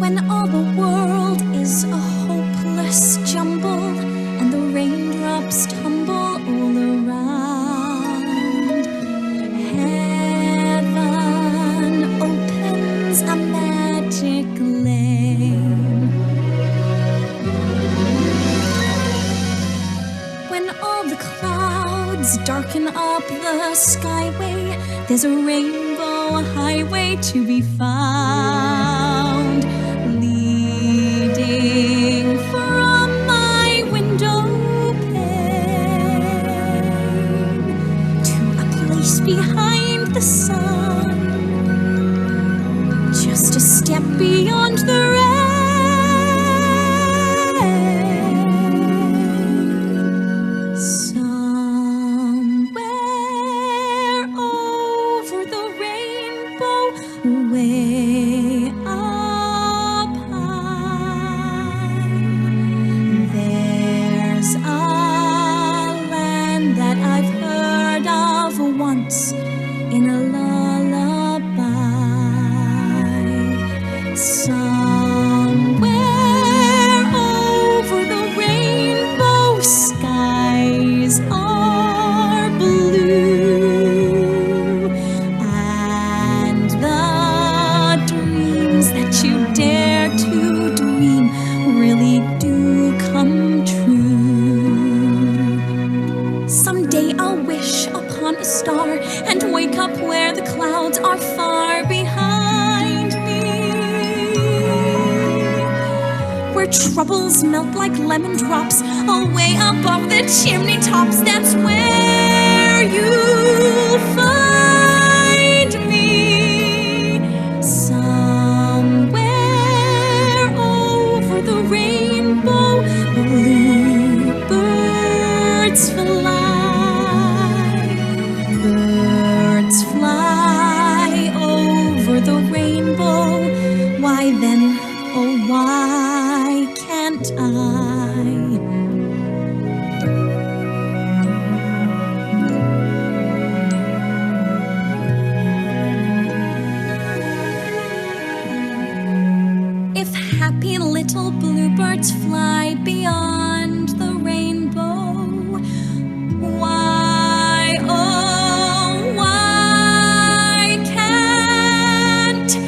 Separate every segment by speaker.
Speaker 1: When all the world is a hopeless jumble and the raindrops tumble all around, heaven opens a magic lane. When all the clouds darken up the skyway, there's a rainbow highway to be found, leading from my window pane to a place behind the sun, just a step beyond the rain. Somewhere over the rainbow, way up high, there's a land that I've heard of once in a lullaby. Somewhere over the rainbow, skies are blue, and the dreams that you dare to dream really do come true. Someday I'll wish upon a star and wake up where the clouds are far behind me, where troubles melt like lemon drops away above the chimney tops. That's where you'll find me. Somewhere over the rainbow, bluebirds fly. Birds fly over the rainbow. Why then, oh why can't I? If happy little bluebirds fly beyond the rainbow, why, oh, why can't I?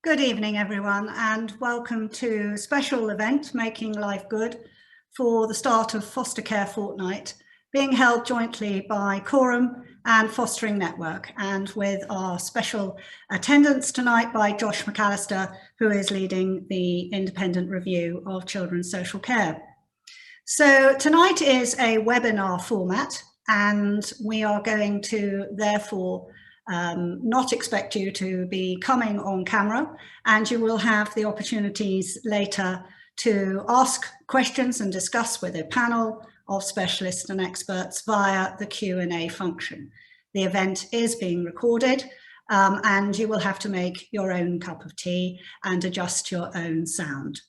Speaker 2: Good evening, everyone, and welcome to a special event, Making Life Good, for the start of Foster Care Fortnight, being held jointly by Quorum and Fostering Network, and with our special attendance tonight by Josh MacAlister, who is leading the independent review of children's social care. So tonight is a webinar format, and we are going to therefore not expect you to be coming on camera, and you will have the opportunities later to ask questions and discuss with a panel of specialists and experts via the Q&A function. The event is being recorded, and you will have to make your own cup of tea and adjust your own sound.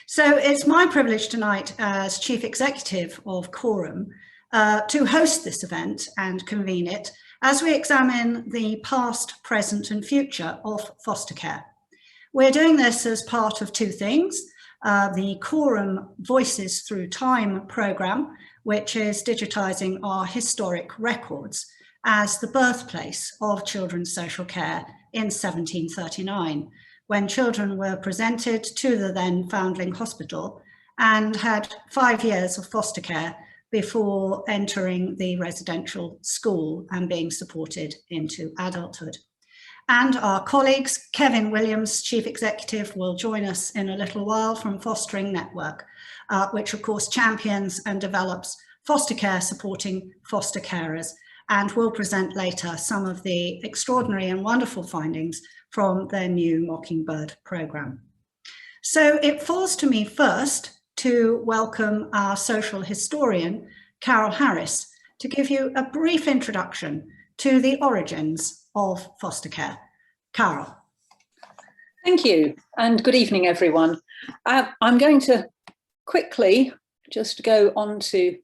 Speaker 2: So it's my privilege tonight as Chief Executive of Quorum to host this event and convene it as we examine the past, present and future of foster care. We're doing this as part of two things, the Quorum Voices Through Time programme, which is digitising our historic records as the birthplace of children's social care in 1739, when children were presented to the then Foundling Hospital and had 5 years of foster care before entering the residential school and being supported into adulthood. And our colleagues, Kevin Williams, Chief Executive, will join us in a little while from Fostering Network, which of course champions and develops foster care supporting foster carers, and will present later some of the extraordinary and wonderful findings from their new Mockingbird programme. So it falls to me first to welcome our social historian, Carol Harris, to give you a brief introduction to the origins of foster care. Carol.
Speaker 3: Thank you, and good evening, everyone. I'm going to quickly just go on to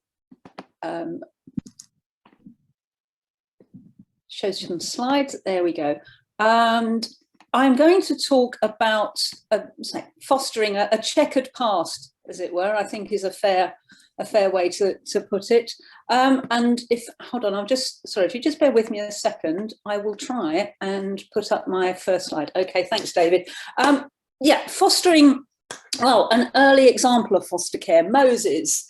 Speaker 3: show some slides. There we go. And I'm going to talk about fostering a checkered past, as it were, I think is a fair way to put it. And hold on, if you just bear with me a second, I will try and put up my first slide. Okay, thanks, David. Yeah, fostering, well, an early example of foster care, Moses,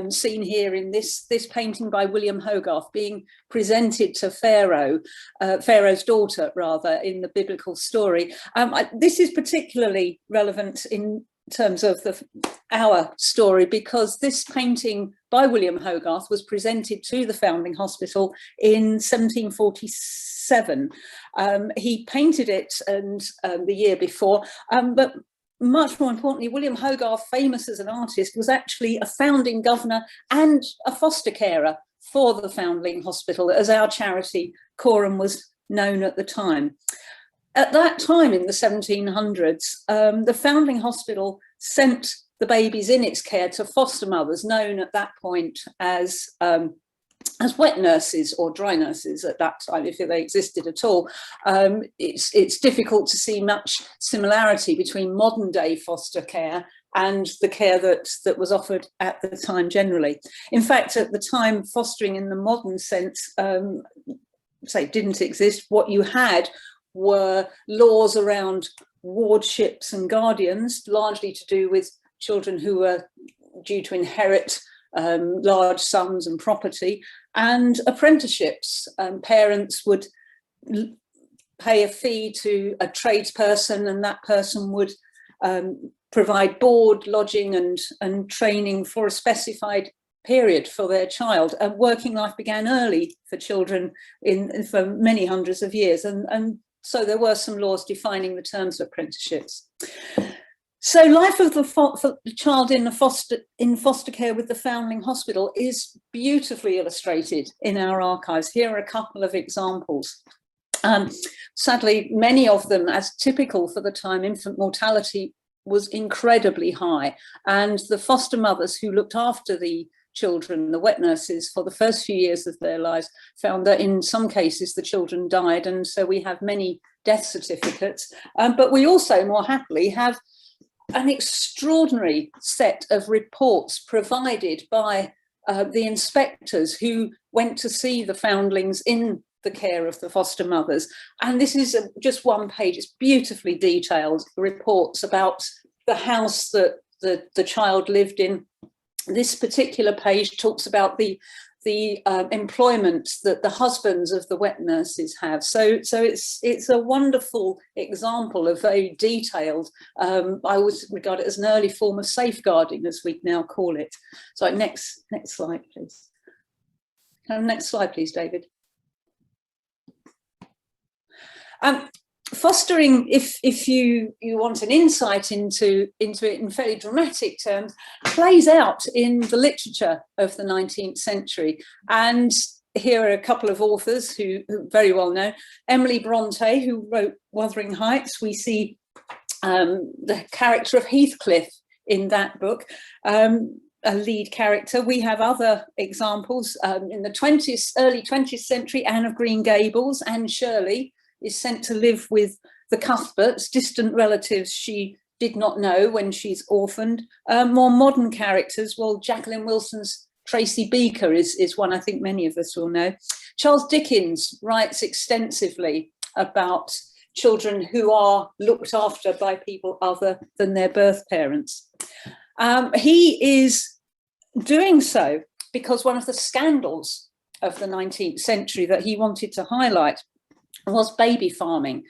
Speaker 3: seen here in this painting by William Hogarth, being presented to Pharaoh's daughter, rather, in the biblical story. This is particularly relevant in terms of our story, because this painting by William Hogarth was presented to the Foundling Hospital in 1747. He painted it the year before, but much more importantly, William Hogarth, famous as an artist, was actually a founding governor and a foster carer for the Foundling Hospital, as our charity, Coram, was known at the time. At that time in the 1700s, the Foundling Hospital sent the babies in its care to foster mothers, known at that point as wet nurses or dry nurses at that time, if they existed at all. It's difficult to see much similarity between modern day foster care and the care that was offered at the time generally. In fact, at the time, fostering in the modern sense, didn't exist. What you had were laws around wardships and guardians, largely to do with children who were due to inherit large sums and property, and apprenticeships. Parents would pay a fee to a tradesperson, and that person would provide board, lodging and training for a specified period for their child. Working life began early for children for many hundreds of years, and so there were some laws defining the terms of apprenticeships. So life of the child in foster care with the Foundling Hospital is beautifully illustrated in our archives. Here are a couple of examples. Sadly, many of them, as typical for the time, infant mortality was incredibly high, and the foster mothers who looked after the children, the wet nurses, for the first few years of their lives, found that in some cases the children died, and so we have many death certificates. But we also, more happily, have an extraordinary set of reports provided by the inspectors who went to see the foundlings in the care of the foster mothers. And this is just one page. It's beautifully detailed reports about the house that the child lived in. This particular page talks about the employment that the husbands of the wet nurses have. So it's a wonderful example of very detailed, I always regard it as an early form of safeguarding, as we now call it. So next slide, please. Next slide, please, David. Fostering, if you want an insight into it in fairly dramatic terms, plays out in the literature of the 19th century. And here are a couple of authors who very well know. Emily Bronte, who wrote Wuthering Heights. We see the character of Heathcliff in that book, a lead character. We have other examples in the early 20th century. Anne of Green Gables, Anne Shirley, is sent to live with the Cuthberts, distant relatives she did not know when she's orphaned. More modern characters, well, Jacqueline Wilson's Tracy Beaker is one I think many of us will know. Charles Dickens writes extensively about children who are looked after by people other than their birth parents. He is doing so because one of the scandals of the 19th century that he wanted to highlight was baby farming.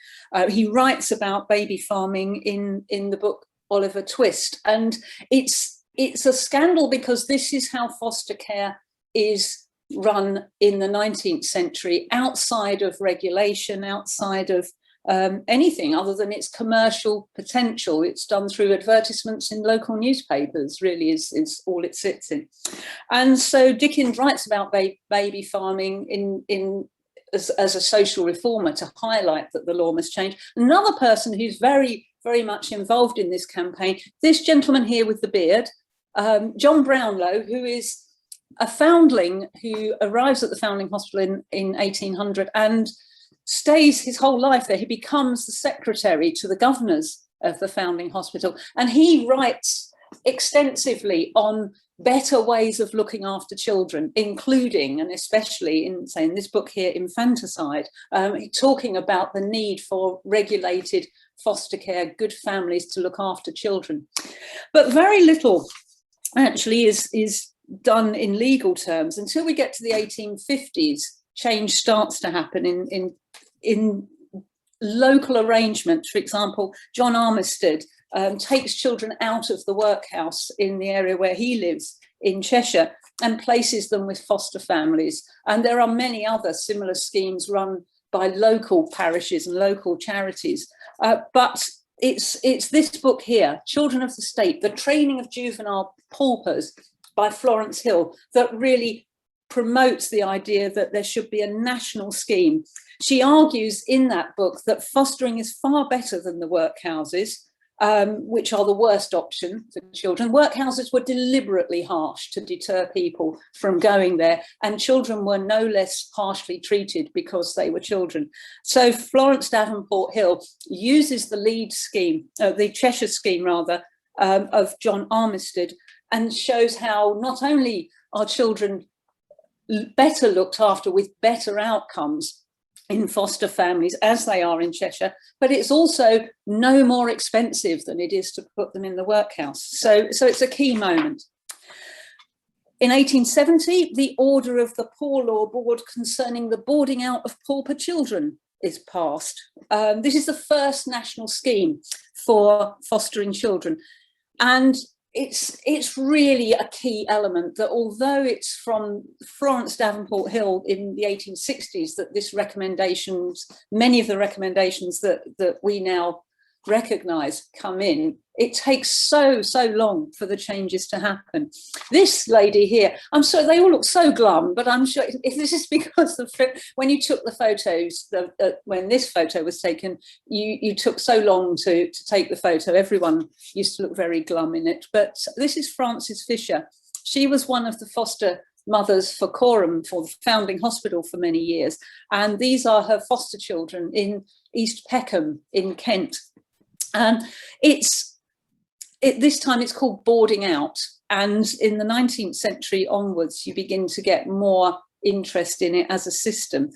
Speaker 3: He writes about baby farming in the book Oliver Twist, and it's a scandal because this is how foster care is run in the 19th century, outside of regulation, outside of anything other than its commercial potential. It's done through advertisements in local newspapers, really is all it sits in. And so Dickens writes about baby farming as a social reformer to highlight that the law must change. Another person who's very, very much involved in this campaign, this gentleman here with the beard, John Brownlow, who is a foundling who arrives at the Foundling Hospital in 1800 and stays his whole life there. He becomes the secretary to the governors of the Foundling Hospital, and he writes extensively on better ways of looking after children, including and especially in this book here, infanticide, talking about the need for regulated foster care, good families to look after children. But very little actually is done in legal terms until we get to the 1850s. Change starts to happen in local arrangements. For example, John Armistead takes children out of the workhouse in the area where he lives in Cheshire and places them with foster families. And there are many other similar schemes run by local parishes and local charities. But it's this book here, Children of the State, The Training of Juvenile Paupers by Florence Hill, that really promotes the idea that there should be a national scheme. She argues in that book that fostering is far better than the workhouses, which are the worst option for children. Workhouses were deliberately harsh to deter people from going there, and children were no less harshly treated because they were children. So Florence Davenport Hill uses the lead scheme, the Cheshire scheme rather, of John Armistead, and shows how not only are children better looked after with better outcomes in foster families as they are in Cheshire, but it's also no more expensive than it is to put them in the workhouse. So it's a key moment. In 1870, the Order of the Poor Law Board concerning the boarding out of pauper children is passed. This is the first national scheme for fostering children. And it's really a key element that, although it's from Florence Davenport Hill in the 1860s that this recommendations, many of the recommendations that we now recognise come in, it takes so long for the changes to happen. This lady here, I'm sorry, they all look so glum, but I'm sure if this is because of when you took the photos, when this photo was taken, you took so long to take the photo. Everyone used to look very glum in it. But this is Frances Fisher. She was one of the foster mothers for Coram, for the Foundling Hospital for many years. And these are her foster children in East Peckham in Kent. This time it's called boarding out, and in the 19th century onwards you begin to get more interest in it as a system.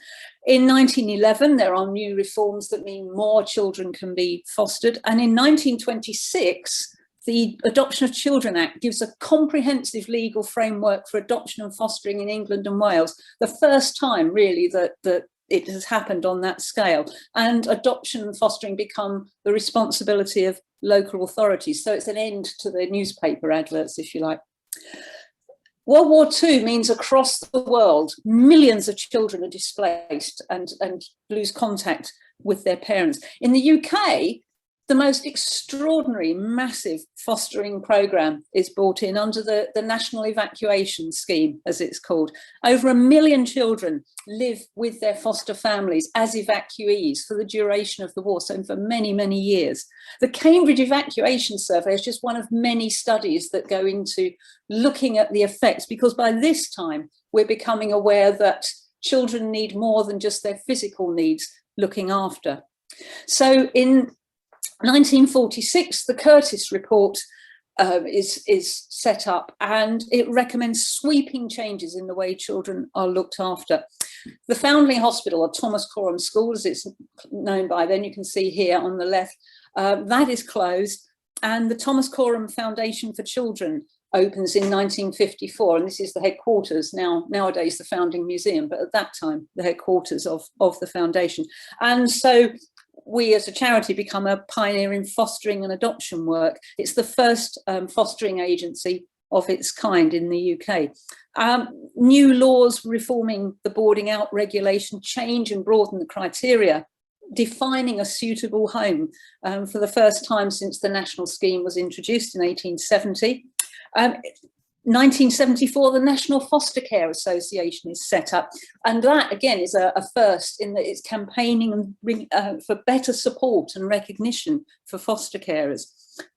Speaker 3: In 1911 there are new reforms that mean more children can be fostered, and in 1926 the Adoption of Children Act gives a comprehensive legal framework for adoption and fostering in England and Wales, the first time really that it has happened on that scale, and adoption and fostering become the responsibility of local authorities. So it's an end to the newspaper adverts, if you like. World War II means across the world, millions of children are displaced and lose contact with their parents. In the UK, the most extraordinary, massive fostering programme is brought in under the National Evacuation Scheme, as it's called. Over 1 million children live with their foster families as evacuees for the duration of the war, so for many, many years. The Cambridge Evacuation Survey is just one of many studies that go into looking at the effects, because by this time we're becoming aware that children need more than just their physical needs looking after. So in 1946, the Curtis Report is set up, and it recommends sweeping changes in the way children are looked after. The Foundling Hospital, or Thomas Coram School as it's known by then, you can see here on the left, that is closed, and the Thomas Coram Foundation for Children opens in 1954, and this is the headquarters, nowadays the Foundling Museum, but at that time the headquarters of the foundation. And so we as a charity become a pioneer in fostering and adoption work. It's the first fostering agency of its kind in the UK. New laws reforming the boarding out regulation change and broaden the criteria defining a suitable home for the first time since the national scheme was introduced in 1870. 1974, the National Foster Care Association is set up, and that again is a first in that it's campaigning for better support and recognition for foster carers.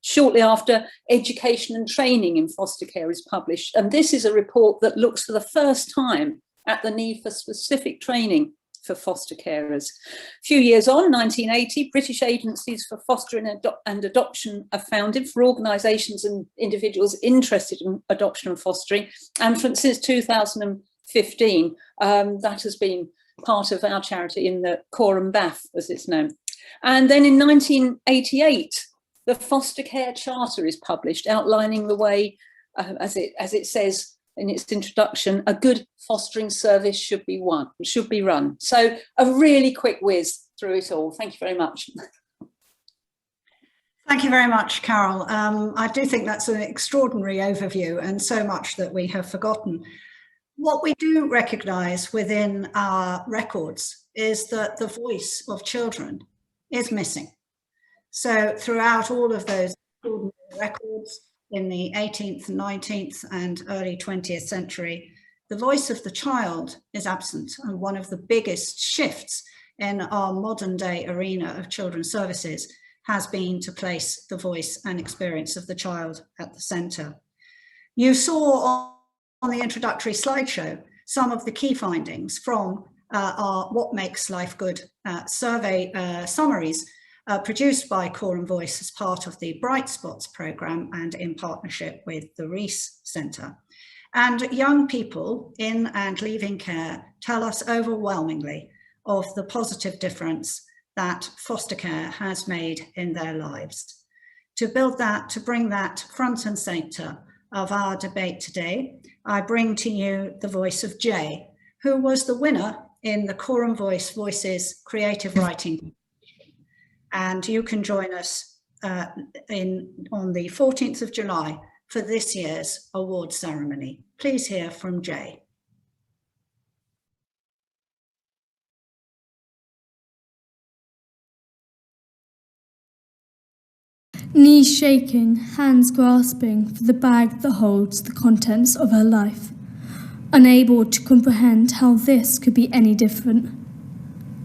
Speaker 3: Shortly after, education and training in foster care is published, and this is a report that looks for the first time at the need for specific training for foster carers. A few years on, 1980, British agencies for fostering and adoption are founded for organisations and individuals interested in adoption and fostering. And since 2015, that has been part of our charity in the Coram Bath, as it's known. And then in 1988, the Foster Care Charter is published, outlining the way, as it says in its introduction, a good fostering service should be run. So a really quick whiz through it all. Thank you very much.
Speaker 2: Thank you very much, Carol. I do think that's an extraordinary overview, and so much that we have forgotten. What we do recognise within our records is that the voice of children is missing. So throughout all of those records, in the 18th, 19th and early 20th century, the voice of the child is absent. And one of the biggest shifts in our modern day arena of children's services has been to place the voice and experience of the child at the centre. You saw on the introductory slideshow some of the key findings from our What Makes Life Good survey summaries produced by Coram Voice as part of the Bright Spots programme and in partnership with the Rees Centre. And young people in and leaving care tell us overwhelmingly of the positive difference that foster care has made in their lives. To build that, to bring that front and centre of our debate today, I bring to you the voice of Jay, who was the winner in the Coram Voice Voices Creative Writing. And you can join us on the 14th of July for this year's award ceremony. Please hear from Jay.
Speaker 4: Knees shaking, hands grasping for the bag that holds the contents of her life, unable to comprehend how this could be any different.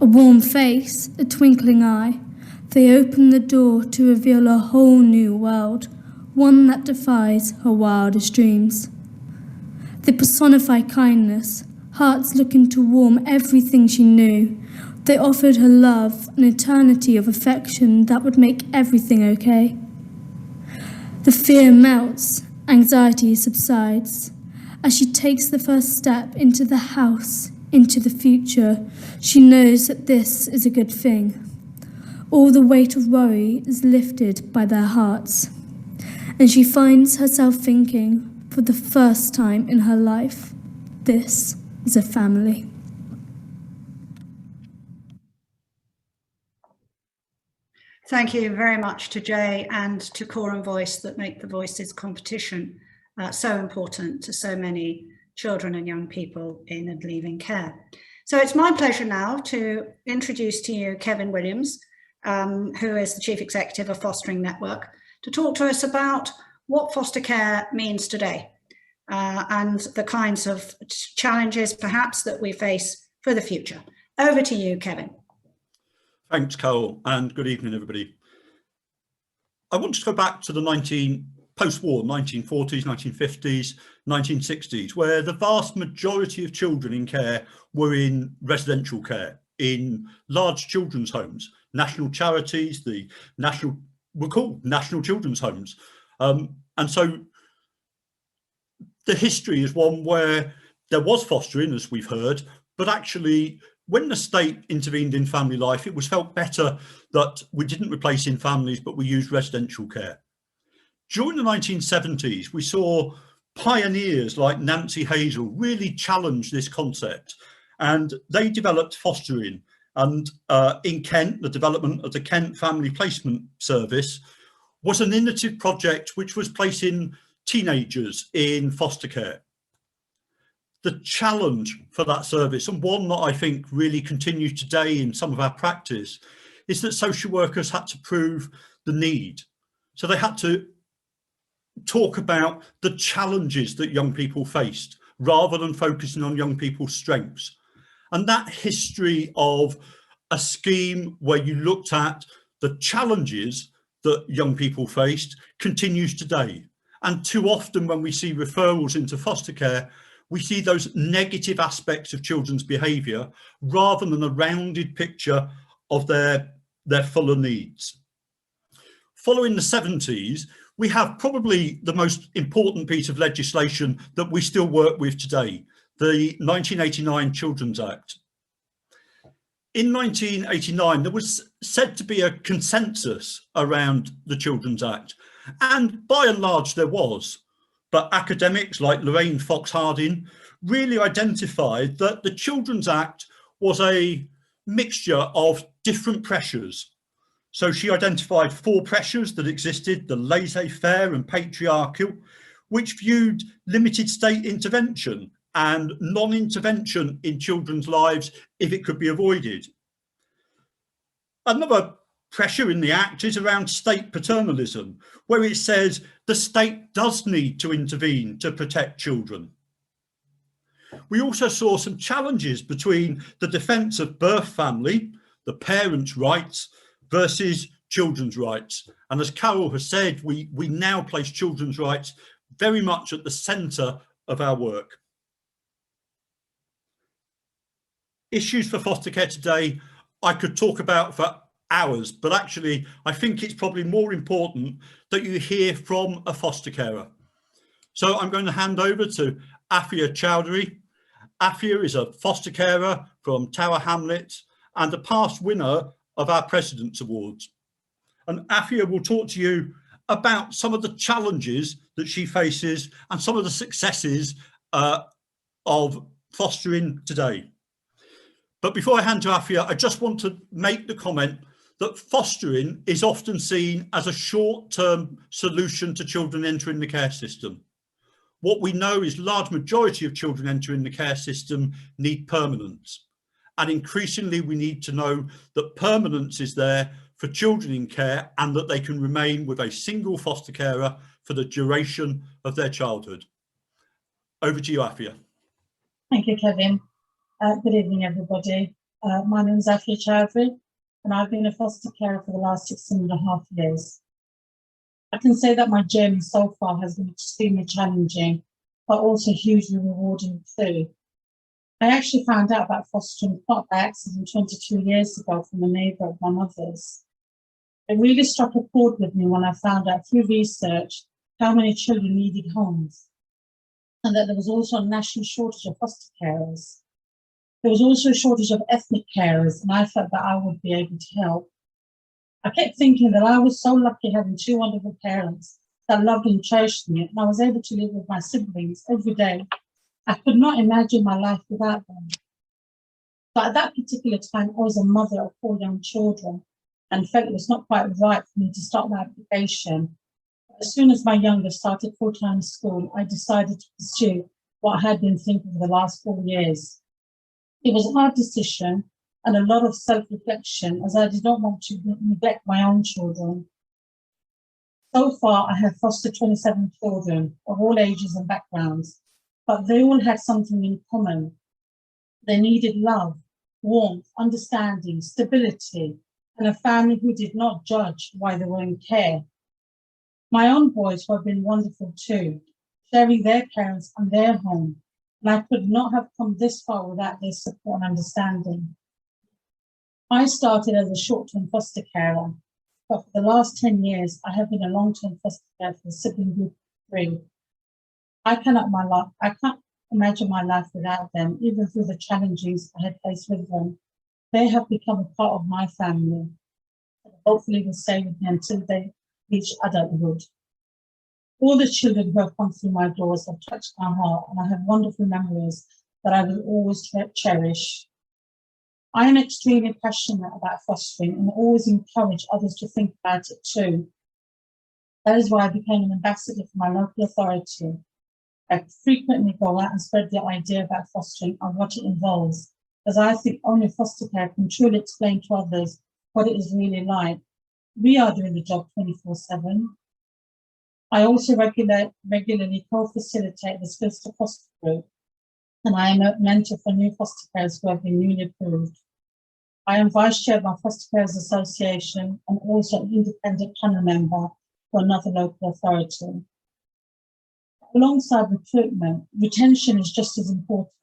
Speaker 4: A warm face, a twinkling eye, they open the door to reveal a whole new world, one that defies her wildest dreams. They personify kindness, hearts looking to warm everything she knew. They offered her love, an eternity of affection that would make everything okay. The fear melts, anxiety subsides. As she takes the first step into the house, into the future, she knows that this is a good thing. All the weight of worry is lifted by their hearts, and she finds herself thinking, for the first time in her life, this is a family.
Speaker 2: Thank you very much to Jay and to Coram Voice that make the Voices competition so important to so many children and young people in and leaving care. So it's my pleasure now to introduce to you Kevin Williams, who is the Chief Executive of Fostering Network, to talk to us about what foster care means today and the kinds of challenges perhaps that we face for the future. Over to you, Kevin.
Speaker 5: Thanks, Carol, and good evening, everybody. I want to go back to the post-war 1940s, 1950s, 1960s, where the vast majority of children in care were in residential care, in large children's homes. National charities, were called national children's homes. And so the history is one where there was fostering, as we've heard, but actually when the state intervened in family life, it was felt better that we didn't replace in families, but we used residential care. During the 1970s, we saw pioneers like Nancy Hazel really challenge this concept, and they developed fostering. And in Kent, the development of the Kent Family Placement Service was an innovative project which was placing teenagers in foster care. the challenge for that service, and one that I think really continues today in some of our practice, is that social workers had to prove the need. So they had to talk about the challenges that young people faced rather than focusing on young people's strengths. And that history of a scheme where you looked at the challenges that young people faced continues today. And too often when we see referrals into foster care, we see those negative aspects of children's behaviour rather than a rounded picture of their fuller needs. Following the 70s, we have probably the most important piece of legislation that we still work with today, the 1989 Children's Act. In 1989, there was said to be a consensus around the Children's Act, and by and large there was, but academics like Lorraine Fox-Harding really identified that the Children's Act was a mixture of different pressures. So she identified 4 pressures that existed: the laissez-faire and patriarchal, which viewed limited state intervention and non-intervention in children's lives if it could be avoided. Another pressure in the Act is around state paternalism, where it says the state does need to intervene to protect children. We also saw some challenges between the defence of birth family, the parents' rights, versus children's rights. And as Carol has said, we now place children's rights very much at the centre of our work. Issues for foster care today, I could talk about for hours, but actually I think it's probably more important that you hear from a foster carer. So I'm going to hand over to Afia Chowdhury. Afia is a foster carer from Tower Hamlets and a past winner of our President's Awards. And Afia will talk to you about some of the challenges that she faces and some of the successes of fostering today. But before I hand to Afia, I just want to make the comment that fostering is often seen as a short-term solution to children entering the care system. What we know is large majority of children entering the care system need permanence. And increasingly, we need to know that permanence is there for children in care and that they can remain with a single foster carer for the duration of their childhood. Over to you, Afia.
Speaker 6: Thank you, Kevin. Good evening, everybody. My name is Afia Chowdhury, and I've been a foster carer for the last 16.5 years. I can say that my journey so far has been extremely challenging, but also hugely rewarding too. I actually found out about fostering quite by accident 22 years ago from a neighbour of my mother's. It really struck a chord with me when I found out through research how many children needed homes, and that there was also a national shortage of foster carers. There was also a shortage of ethnic carers, and I felt that I would be able to help. I kept thinking that I was so lucky having 2 wonderful parents that loved and cherished me, and I was able to live with my siblings every day. I could not imagine my life without them. But at that particular time, I was a mother of 4 young children and felt it was not quite right for me to start my application. As soon as my youngest started full-time school, I decided to pursue what I had been thinking for the last 4 years. It was a hard decision and a lot of self-reflection, as I did not want to neglect my own children. So far, I have fostered 27 children of all ages and backgrounds, but they all had something in common. They needed love, warmth, understanding, stability, and a family who did not judge why they were in care. My own boys have been wonderful too, sharing their parents and their home, and I could not have come this far without their support and understanding. I started as a short-term foster carer, but for the last 10 years, I have been a long-term foster carer for sibling group 3. I can't imagine my life without them, even through the challenges I had faced with them. They have become a part of my family, and hopefully will stay with me until they reach adulthood. All the children who have come through my doors have touched my heart, and I have wonderful memories that I will always cherish. I am extremely passionate about fostering and always encourage others to think about it too. That is why I became an ambassador for my local authority. I frequently go out and spread the idea about fostering and what it involves, as I think only foster care can truly explain to others what it is really like. We are doing the job 24/7. I also regularly co-facilitate the Skills to Foster group, and I am a mentor for new foster carers who have been newly approved. I am vice chair of our Foster Carers Association and also an independent panel member for another local authority. Alongside recruitment, retention is just as important.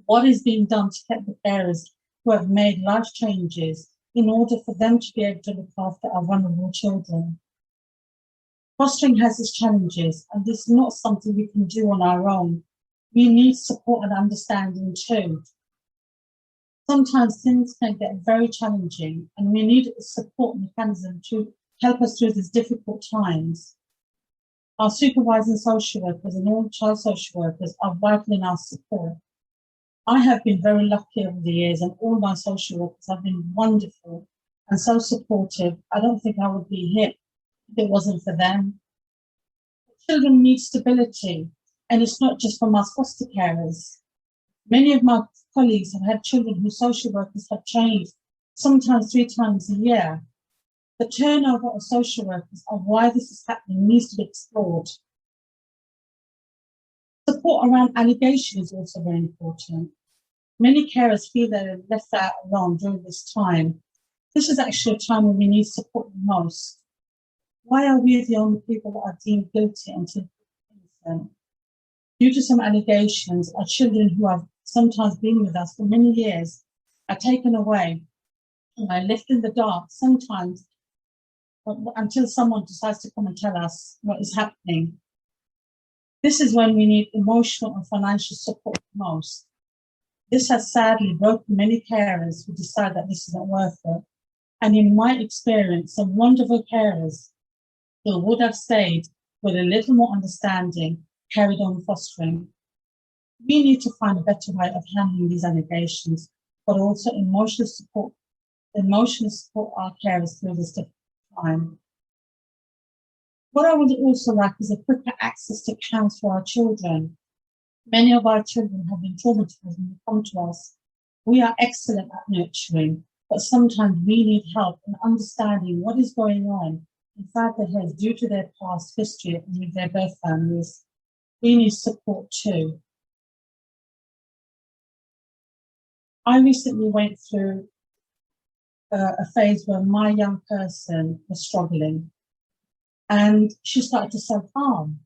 Speaker 6: What is being done to get the carers who have made life changes in order for them to be able to look after our vulnerable children? Fostering has its challenges, and this is not something we can do on our own. We need support and understanding too. Sometimes things can get very challenging, and we need a support mechanism to help us through these difficult times. Our supervising social workers and all child social workers are vital in our support. I have been very lucky over the years, and all my social workers have been wonderful and so supportive. I don't think I would be here if it wasn't for them. Children need stability, and it's not just from us foster carers. Many of my colleagues have had children whose social workers have changed, sometimes 3 times a year. The turnover of social workers and why this is happening needs to be explored. Support around allegation is also very important. Many carers feel they're left out alone during this time. This is actually a time when we need support the most. Why are we the only people that are deemed guilty until innocent? Due to some allegations, our children who have sometimes been with us for many years are taken away and are left in the dark sometimes until someone decides to come and tell us what is happening. This is when we need emotional and financial support the most. This has sadly broken many carers who decide that this isn't worth it. And in my experience, some wonderful carers who would have stayed with a little more understanding carried on fostering. We need to find a better way of handling these allegations, but also emotional support our carers through this difficult time. What I would also like is a quicker access to accounts for our children. Many of our children have been traumatized when they come to us. We are excellent at nurturing, but sometimes we need help in understanding what is going on inside their heads due to their past history and with their birth families. We need support too. I recently went through a phase where my young person was struggling and she started to self-harm.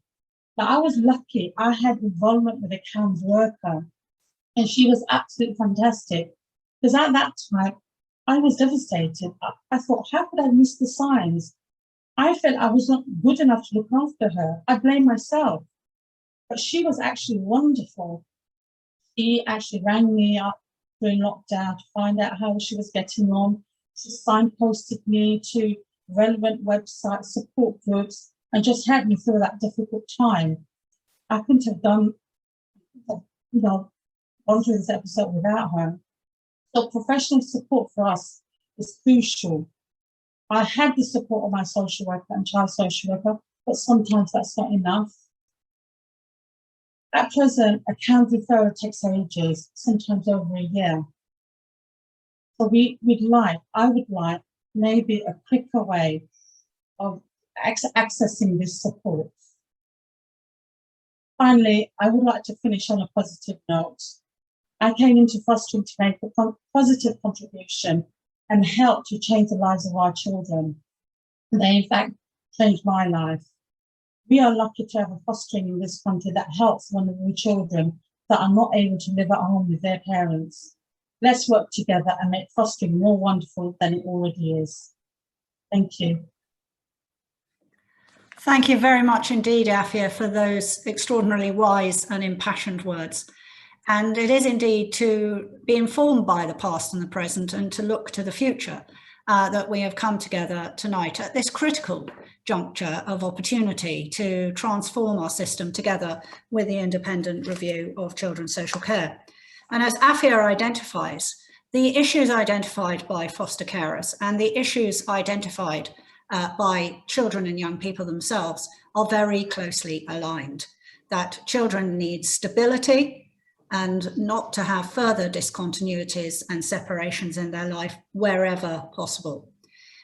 Speaker 6: Now, I was lucky. I had involvement with a CAMS worker and she was absolutely fantastic because at that time I was devastated. I thought, how could I miss the signs? I felt I was not good enough to look after her. I blame myself, but she was actually wonderful. She actually rang me up during lockdown to find out how she was getting on. She signposted me to relevant websites, support groups, and just helped me through that difficult time. I couldn't have gone through this episode without her. So professional support for us is crucial. I had the support of my social worker and child social worker, but sometimes that's not enough. At present, a CAMS referral takes ages, sometimes over a year. So I would like maybe a quicker way of accessing this support. Finally, I would like to finish on a positive note. I came into fostering to make a positive contribution and help to change the lives of our children. They, in fact, changed my life. We are lucky to have a fostering in this country that helps vulnerable children that are not able to live at home with their parents. Let's work together and make fostering more wonderful than it already is. Thank you.
Speaker 2: Thank you very much indeed, Afia, for those extraordinarily wise and impassioned words. And it is indeed to be informed by the past and the present and to look to the future that we have come together tonight at this critical juncture of opportunity to transform our system together with the independent review of children's social care. And as Afia identifies, the issues identified by foster carers and the issues identified by children and young people themselves are very closely aligned. that children need stability and not to have further discontinuities and separations in their life wherever possible.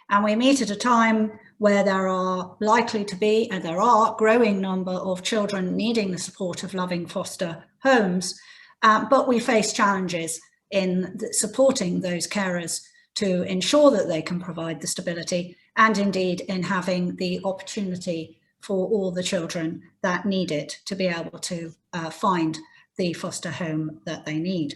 Speaker 2: And we meet at a time where there are likely to be, and there are, growing number of children needing the support of loving foster homes, but we face challenges in supporting those carers to ensure that they can provide the stability, and indeed in having the opportunity for all the children that need it to be able to find the foster home that they need.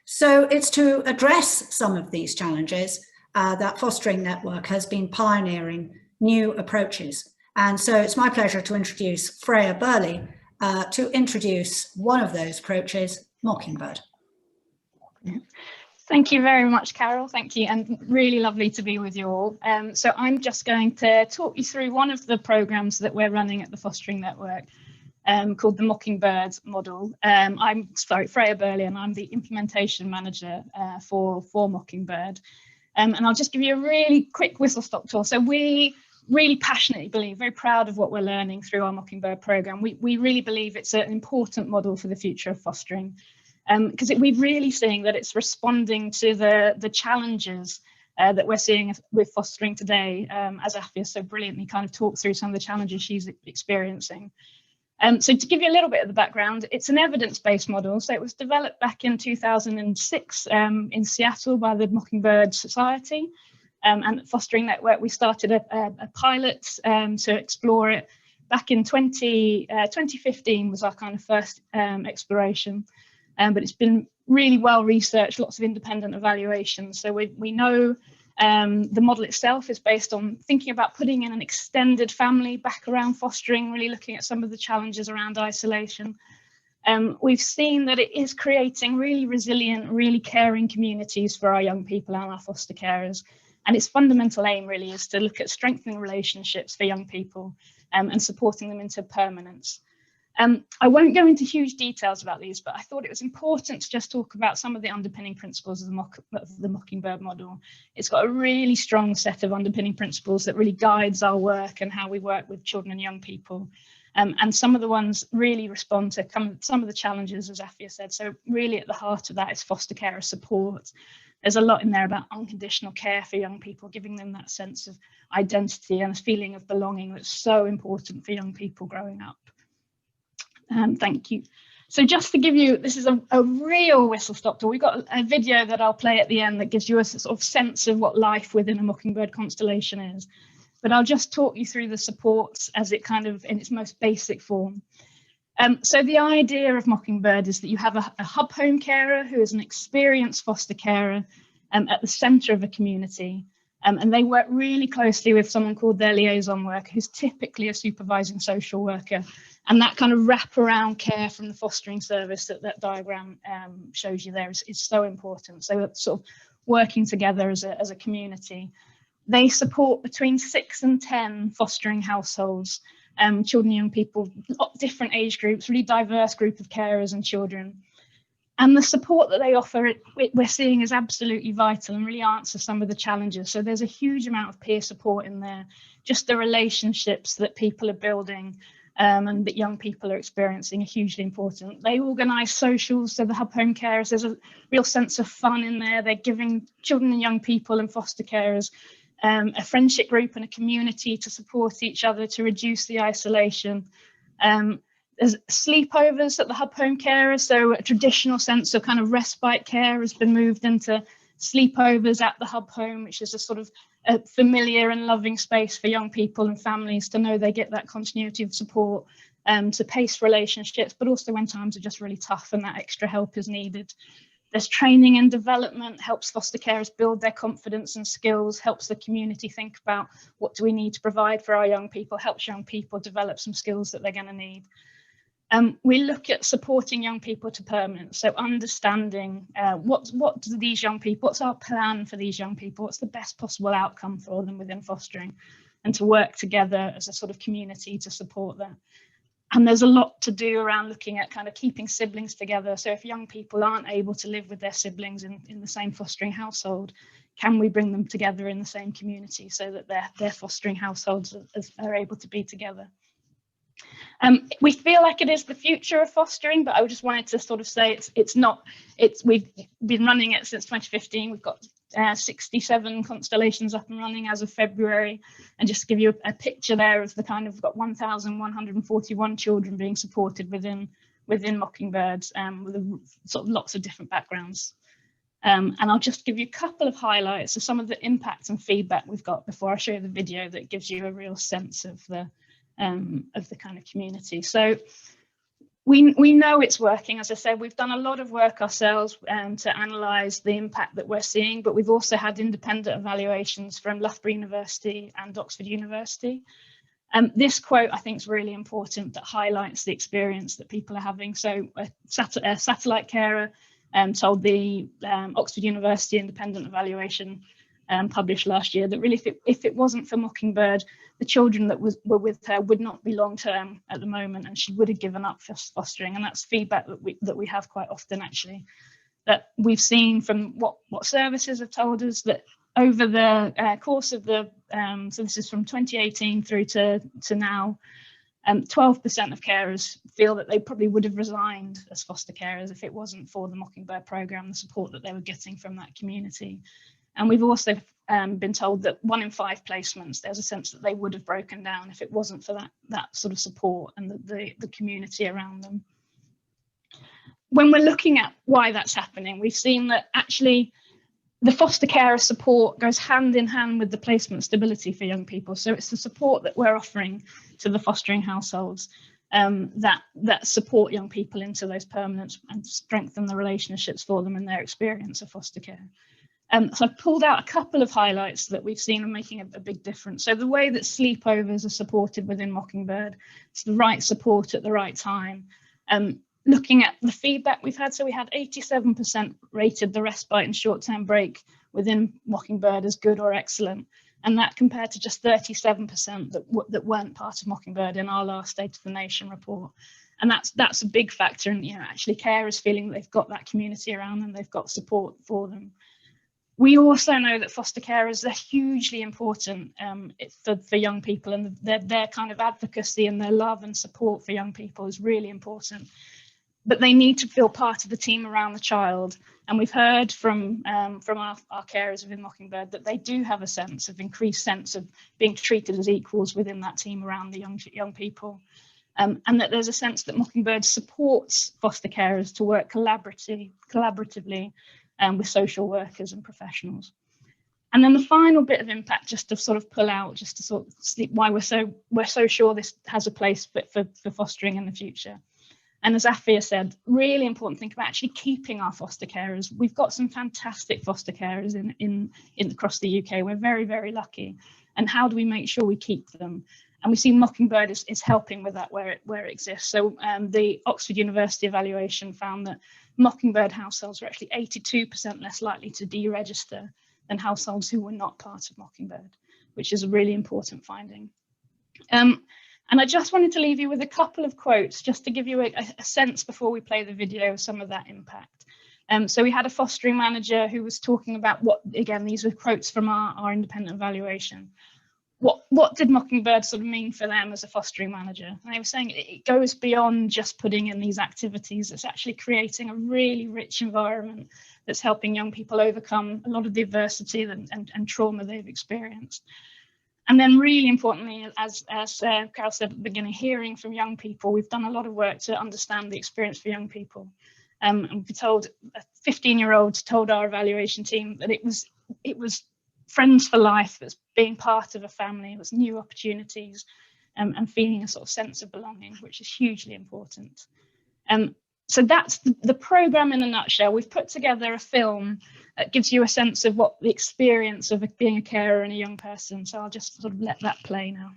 Speaker 2: So it's to address some of these challenges that Fostering Network has been pioneering new approaches. And so it's my pleasure to introduce Freya Burley to introduce one of those approaches, Mockingbird.
Speaker 7: Thank you very much, Carol. Thank you, and really lovely to be with you all. So I'm just going to talk you through one of the programs that we're running at the Fostering Network called the Mockingbird model. I'm Freya Burley, and I'm the implementation manager for Mockingbird. And I'll just give you a really quick whistle-stop tour. So we really passionately believe, very proud of what we're learning through our Mockingbird program. We really believe it's an important model for the future of fostering, because we're really seeing that it's responding to the challenges that we're seeing with fostering today, as Afia so brilliantly kind of talked through some of the challenges she's experiencing. So to give you a little bit of the background, it's an evidence-based model. So it was developed back in 2006 in Seattle by the Mockingbird Society. And at Fostering Network, we started a pilot to explore it. Back in 2015 was our kind of first exploration. But it's been really well researched, lots of independent evaluations. So we know the model itself is based on thinking about putting in an extended family back around fostering, really looking at some of the challenges around isolation. We've seen that it is creating really resilient, really caring communities for our young people and our foster carers. And its fundamental aim really is to look at strengthening relationships for young people and supporting them into permanence. I won't go into huge details about these, but I thought it was important to just talk about some of the underpinning principles of the Mockingbird model. It's got a really strong set of underpinning principles that really guides our work and how we work with children and young people. And some of the ones really respond to some of the challenges, as Afia said. So really at the heart of that is foster carer support. There's a lot in there about unconditional care for young people, giving them that sense of identity and a feeling of belonging that's so important for young people growing up. Thank you. So just to give you, this is a real whistle-stop tour. We've got a video that I'll play at the end that gives you a sort of sense of what life within a Mockingbird constellation is. But I'll just talk you through the supports as it kind of in its most basic form. So the idea of Mockingbird is that you have a hub home carer who is an experienced foster carer at the centre of a community. And they work really closely with someone called their liaison worker, who's typically a supervising social worker. And that kind of wraparound care from the fostering service that diagram shows you there is so important. So it's sort of working together as a community. They support between 6 and 10 fostering households, children and young people, different age groups, really diverse group of carers and children. And the support that they offer, we're seeing is absolutely vital and really answers some of the challenges. So there's a huge amount of peer support in there, just the relationships that people are building and that young people are experiencing are hugely important. They organise socials, so the hub home carers, there's a real sense of fun in there. They're giving children and young people and foster carers a friendship group and a community to support each other to reduce the isolation. There's sleepovers at the hub home carers, so a traditional sense of kind of respite care has been moved into sleepovers at the hub home, which is a sort of a familiar and loving space for young people and families to know they get that continuity of support to pace relationships, but also when times are just really tough and that extra help is needed. There's training and development, helps foster carers build their confidence and skills, helps the community think about what do we need to provide for our young people, helps young people develop some skills that they're going to need. We look at supporting young people to permanence, so understanding what do these young people, what's our plan for these young people, what's the best possible outcome for them within fostering, and to work together as a sort of community to support that. And there's a lot to do around looking at kind of keeping siblings together. So if young people aren't able to live with their siblings in the same fostering household, can we bring them together in the same community so that their fostering households are able to be together? We feel like it is the future of fostering, but I just wanted to sort of say it's not. We've been running it since 2015. We've got 67 constellations up and running as of February, and just to give you a picture there of the kind of, we've got 1,141 children being supported within Mockingbird, with sort of lots of different backgrounds. And I'll just give you a couple of highlights of some of the impact and feedback we've got before I show you the video that gives you a real sense of the kind of community. So we know it's working. As I said, we've done a lot of work ourselves to analyse the impact that we're seeing, but we've also had independent evaluations from Loughborough University and Oxford University. This quote I think is really important, that highlights the experience that people are having. So a satellite carer told the Oxford University independent evaluation published last year that really if it wasn't for Mockingbird, the children that were with her would not be long term at the moment, and she would have given up fostering. And that's feedback that we have quite often, actually, that we've seen from what services have told us, that over the course of the so this is from 2018 through to now, 12% of carers feel that they probably would have resigned as foster carers if it wasn't for the Mockingbird programme, the support that they were getting from that community. And we've also been told that 1 in 5 placements, there's a sense that they would have broken down if it wasn't for that sort of support and the community around them. When we're looking at why that's happening, we've seen that actually the foster carer support goes hand in hand with the placement stability for young people. So it's the support that we're offering to the fostering households that support young people into those permanents and strengthen the relationships for them and their experience of foster care. So I've pulled out a couple of highlights that we've seen are making a big difference. So the way that sleepovers are supported within Mockingbird, it's the right support at the right time. Looking at the feedback we've had, so we had 87% rated the respite and short-term break within Mockingbird as good or excellent, and that compared to just 37% that weren't part of Mockingbird in our last State of the Nation report. And that's a big factor in, actually carers feeling that they've got that community around them, they've got support for them. We also know that foster carers are hugely important for young people, and their kind of advocacy and their love and support for young people is really important. But they need to feel part of the team around the child. And we've heard from our carers within Mockingbird that they do have increased sense of being treated as equals within that team around the young people. And that there's a sense that Mockingbird supports foster carers to work collaboratively with social workers and professionals. And then the final bit of impact, just to sort of pull out, just to sort of see why we're so sure this has a place for fostering in the future. And as Afia said, really important to think about actually keeping our foster carers. We've got some fantastic foster carers in across the UK. We're very, very lucky. And how do we make sure we keep them? And we see Mockingbird is helping with that where it exists. So the Oxford University evaluation found that Mockingbird households were actually 82% less likely to deregister than households who were not part of Mockingbird, which is a really important finding. And I just wanted to leave you with a couple of quotes just to give you a sense before we play the video of some of that impact. So we had a fostering manager who was talking about again, these were quotes from our independent evaluation. What did Mockingbird sort of mean for them as a fostering manager? And they were saying it goes beyond just putting in these activities. It's actually creating a really rich environment that's helping young people overcome a lot of the adversity and trauma they've experienced. And then really importantly, as Carol said at the beginning, hearing from young people, we've done a lot of work to understand the experience for young people. And we told a 15-year-old told our evaluation team that it was friends for life, that's being part of a family, it was new opportunities and feeling a sort of sense of belonging, which is hugely important. So that's the programme in a nutshell. We've put together a film that gives you a sense of what the experience of being a carer and a young person. So I'll just sort of let that play now.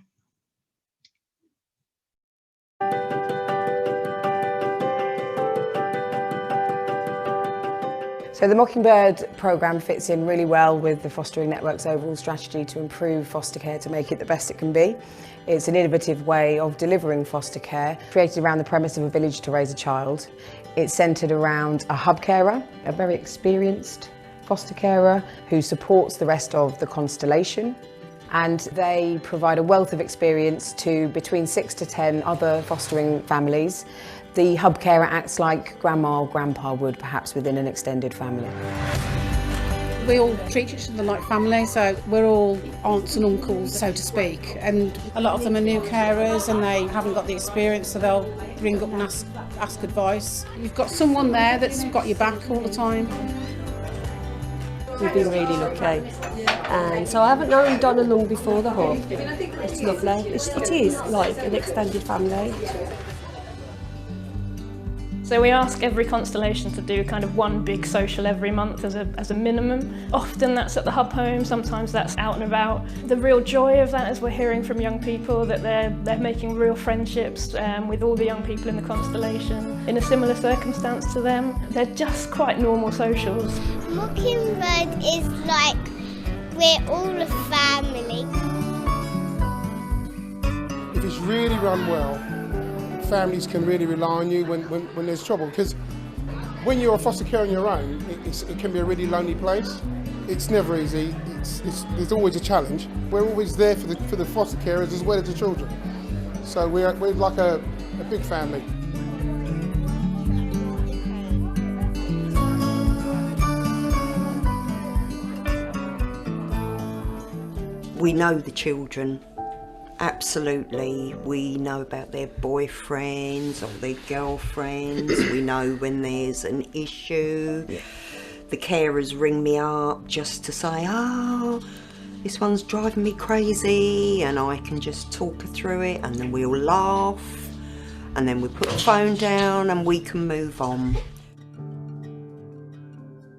Speaker 8: So the Mockingbird programme fits in really well with the Fostering Network's overall strategy to improve foster care to make it the best it can be. It's an innovative way of delivering foster care, created around the premise of a village to raise a child. It's centred around a hub carer, a very experienced foster carer who supports the rest of the constellation. and they provide a wealth of experience to between 6 to 10 other fostering families. The hub carer acts like grandma or grandpa would perhaps within an extended family.
Speaker 9: We all treat each other like family, so we're all aunts and uncles, so to speak. And a lot of them are new carers and they haven't got the experience, so they'll ring up and ask advice. You've got someone there that's got your back all the time.
Speaker 10: We've been really lucky. And so I haven't known Donna long before the hub. It's lovely. It is like an extended family.
Speaker 11: So we ask every constellation to do kind of one big social every month as a minimum. Often that's at the hub home, sometimes that's out and about. The real joy of that is we're hearing from young people that they're making real friendships with all the young people in the constellation in a similar circumstance to them. They're just quite normal socials.
Speaker 12: Mockingbird is like we're all a family.
Speaker 13: If it's really run well, families can really rely on you when there's trouble, because when you're a foster care on your own, it can be a really lonely place. It's never easy. There's always a challenge. We're always there for the foster carers as well as the children. So we're like a big family.
Speaker 14: We know the children. Absolutely, we know about their boyfriends or their girlfriends. We know when there's an issue. Yeah. The carers ring me up just to say, oh, this one's driving me crazy, and I can just talk her through it, and then we all laugh, and then we put the phone down and we can move on.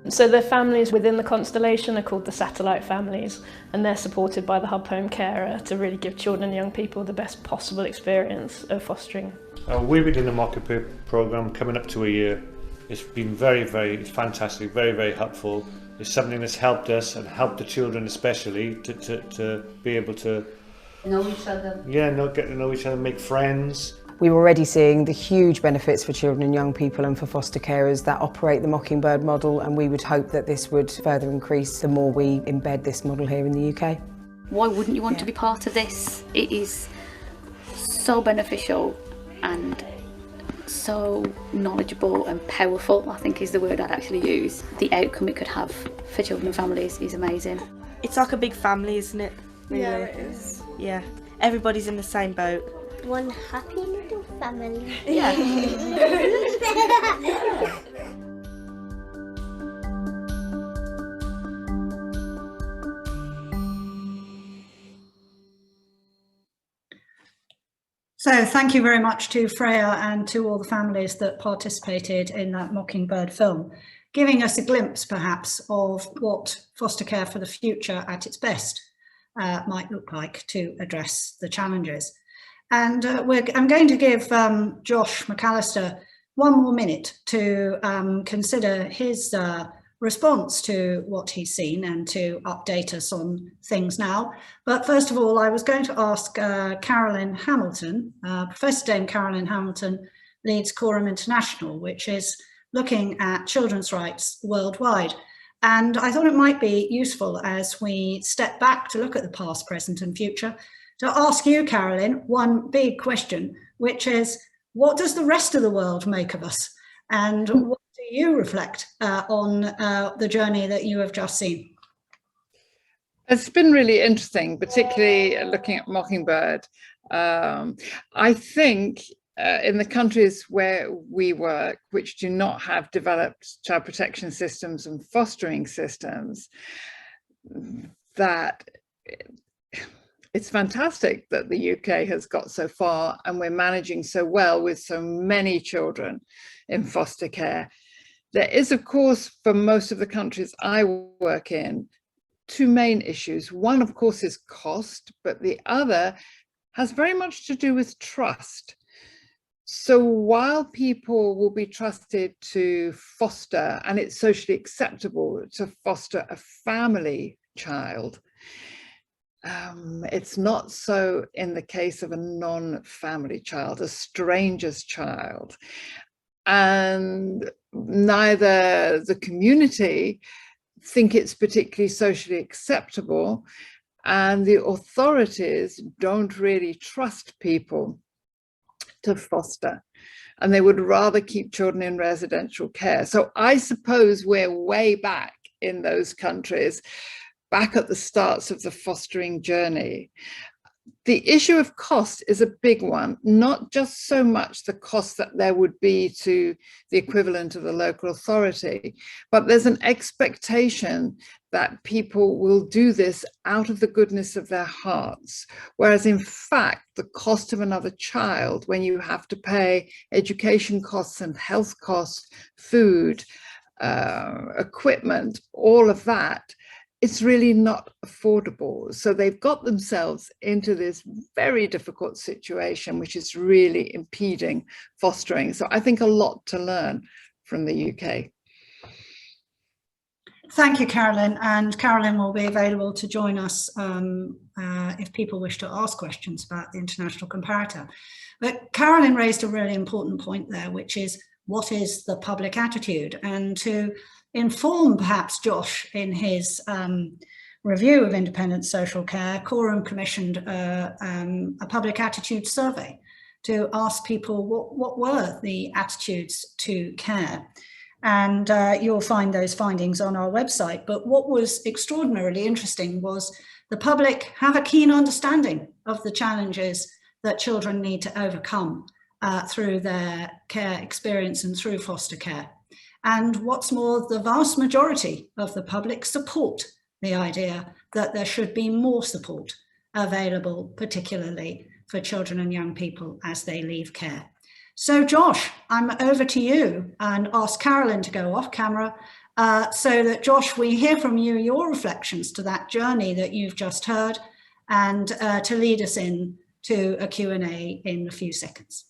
Speaker 11: So the families within the constellation are called the satellite families, and they're supported by the hub home carer to really give children and young people the best possible experience of fostering.
Speaker 15: We've been in the Mockingbird programme coming up to a year. It's been very fantastic, very helpful. It's something that's helped us and helped the children especially to be able to
Speaker 16: know each other.
Speaker 15: Yeah, get to know each other, make friends.
Speaker 8: We're already seeing the huge benefits for children and young people and for foster carers that operate the Mockingbird model, and we would hope that this would further increase the more we embed this model here in the UK.
Speaker 16: Why wouldn't you want to be part of this? It is so beneficial and so knowledgeable and powerful, I think is the word I'd actually use. The outcome it could have for children and families is amazing.
Speaker 17: It's like a big family, isn't it? Really?
Speaker 12: Yeah, it is.
Speaker 17: Yeah, everybody's in the same boat.
Speaker 12: One happy little family.
Speaker 17: Yeah.
Speaker 2: So thank you very much to Freya and to all the families that participated in that Mockingbird film, giving us a glimpse perhaps of what foster care for the future at its best might look like to address the challenges. And I'm going to give Josh MacAlister one more minute to consider his response to what he's seen and to update us on things now. But first of all, I was going to ask Carolyn Hamilton. Professor Dame Carolyn Hamilton leads Quorum International, which is looking at children's rights worldwide. And I thought it might be useful as we step back to look at the past, present and future, to ask you, Carolyn, one big question, which is, what does the rest of the world make of us? And what do you reflect on the journey that you have just seen?
Speaker 18: It's been really interesting, particularly looking at Mockingbird. I think in the countries where we work, which do not have developed child protection systems and fostering systems, that it's fantastic that the UK has got so far and we're managing so well with so many children in foster care. There is, of course, for most of the countries I work in, two main issues. One, of course, is cost, but the other has very much to do with trust. So while people will be trusted to foster, and it's socially acceptable to foster a family child, it's not so in the case of a non-family child, a stranger's child. And neither the community think it's particularly socially acceptable, and the authorities don't really trust people to foster, and they would rather keep children in residential care. So I suppose we're way back in those countries, back at the starts of the fostering journey. The issue of cost is a big one, not just so much the cost that there would be to the equivalent of the local authority, but there's an expectation that people will do this out of the goodness of their hearts. Whereas in fact, the cost of another child, when you have to pay education costs and health costs, food, equipment, all of that, it's really not affordable. So they've got themselves into this very difficult situation, which is really impeding fostering. So I think a lot to learn from the UK.
Speaker 2: Thank you, Carolyn. And Carolyn will be available to join us if people wish to ask questions about the international comparator. But Carolyn raised a really important point there, which is what is the public attitude? And to inform perhaps Josh in his review of independent social care, Quorum commissioned a public attitude survey to ask people what were the attitudes to care. And you'll find those findings on our website. But what was extraordinarily interesting was the public have a keen understanding of the challenges that children need to overcome through their care experience and through foster care. And what's more, the vast majority of the public support the idea that there should be more support available, particularly for children and young people as they leave care. So Josh, I'm over to you, and ask Carolyn to go off camera so that, Josh, we hear from you your reflections to that journey that you've just heard, and to lead us in to a Q&A in a few seconds.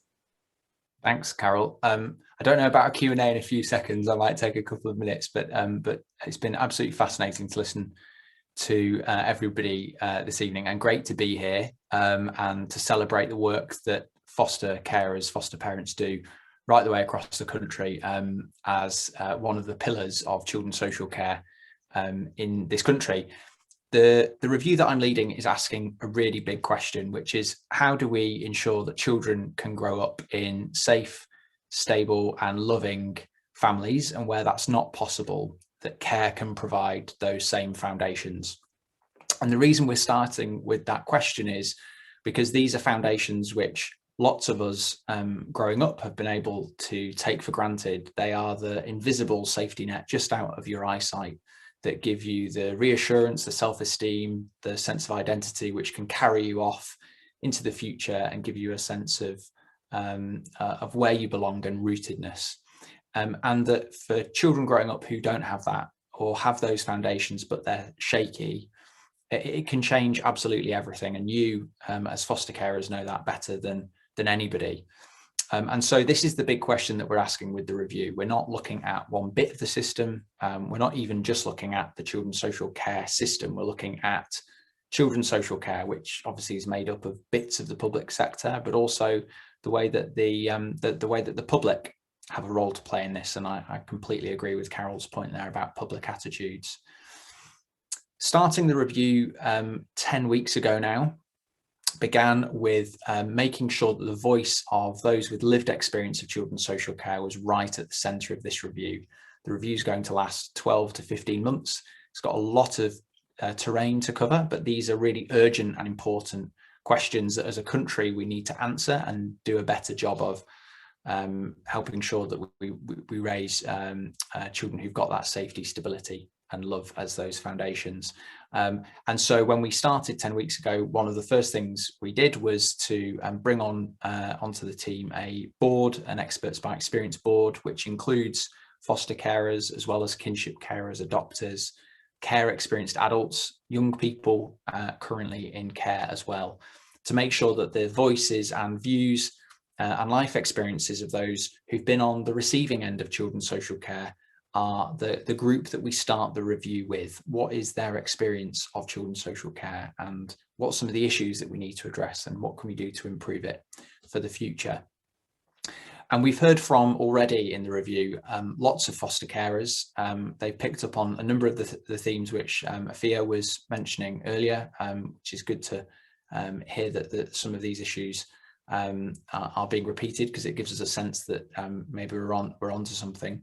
Speaker 19: Thanks, Carol. I don't know about a Q&A in a few seconds. I might take a couple of minutes, but it's been absolutely fascinating to listen to everybody this evening, and great to be here and to celebrate the work that foster carers, foster parents do right the way across the country as one of the pillars of children's social care in this country. The review that I'm leading is asking a really big question, which is how do we ensure that children can grow up in safe, stable and loving families, and where that's not possible, that care can provide those same foundations. And the reason we're starting with that question is because these are foundations which lots of us growing up have been able to take for granted. They are the invisible safety net just out of your eyesight that give you the reassurance, the self-esteem, the sense of identity, which can carry you off into the future and give you a sense of where you belong and rootedness. And that for children growing up who don't have that, or have those foundations but they're shaky, it can change absolutely everything. And you as foster carers know that better than anybody. And so this is the big question that we're asking with the review. We're not looking at one bit of the system. We're not even just looking at the children's social care system. We're looking at children's social care, which obviously is made up of bits of the public sector, but also the way that the public have a role to play in this. And I completely agree with Carol's point there about public attitudes. Starting the review 10 weeks ago now, began with making sure that the voice of those with lived experience of children's social care was right at the centre of this review. The review is going to last 12 to 15 months. It's got a lot of terrain to cover, but these are really urgent and important questions that as a country we need to answer and do a better job of helping ensure that we raise children who've got that safety, stability and love as those foundations. And so when we started 10 weeks ago, one of the first things we did was to bring onto the team a board, an experts by experience board, which includes foster carers as well as kinship carers, adopters, care experienced adults, young people currently in care as well, to make sure that the voices and views and life experiences of those who've been on the receiving end of children's social care are the group that we start the review with. What is their experience of children's social care, and what are some of the issues that we need to address, and what can we do to improve it for the future? And we've heard from already in the review lots of foster carers. They've picked up on a number of the themes which Freya was mentioning earlier, which is good to hear that some of these issues are being repeated, because it gives us a sense that maybe we're onto something.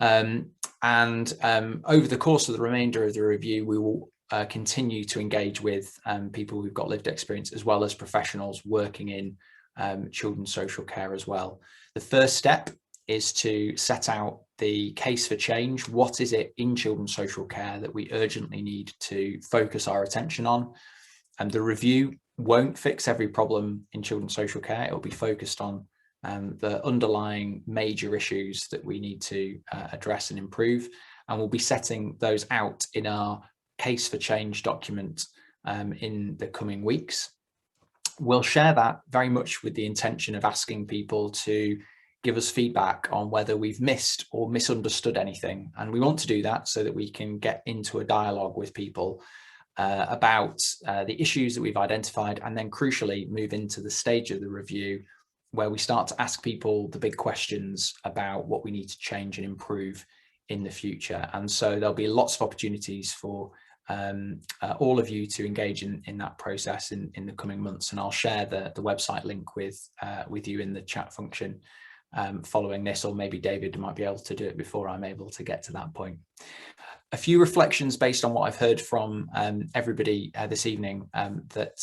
Speaker 19: And over the course of the remainder of the review, we will continue to engage with people who've got lived experience, as well as professionals working in children's social care as well. The first step is to set out the case for change. What is it in children's social care that we urgently need to focus our attention on? And the review won't fix every problem in children's social care. It will be focused on the underlying major issues that we need to address and improve. And we'll be setting those out in our case for change document in the coming weeks. We'll share that very much with the intention of asking people to give us feedback on whether we've missed or misunderstood anything. And we want to do that so that we can get into a dialogue with people about the issues that we've identified, and then crucially move into the stage of the review where we start to ask people the big questions about what we need to change and improve in the future. And so there'll be lots of opportunities for all of you to engage in that process in the coming months, and I'll share the website link with you in the chat function following this, or maybe David might be able to do it before I'm able to get to that point. A few reflections based on what I've heard from everybody this evening that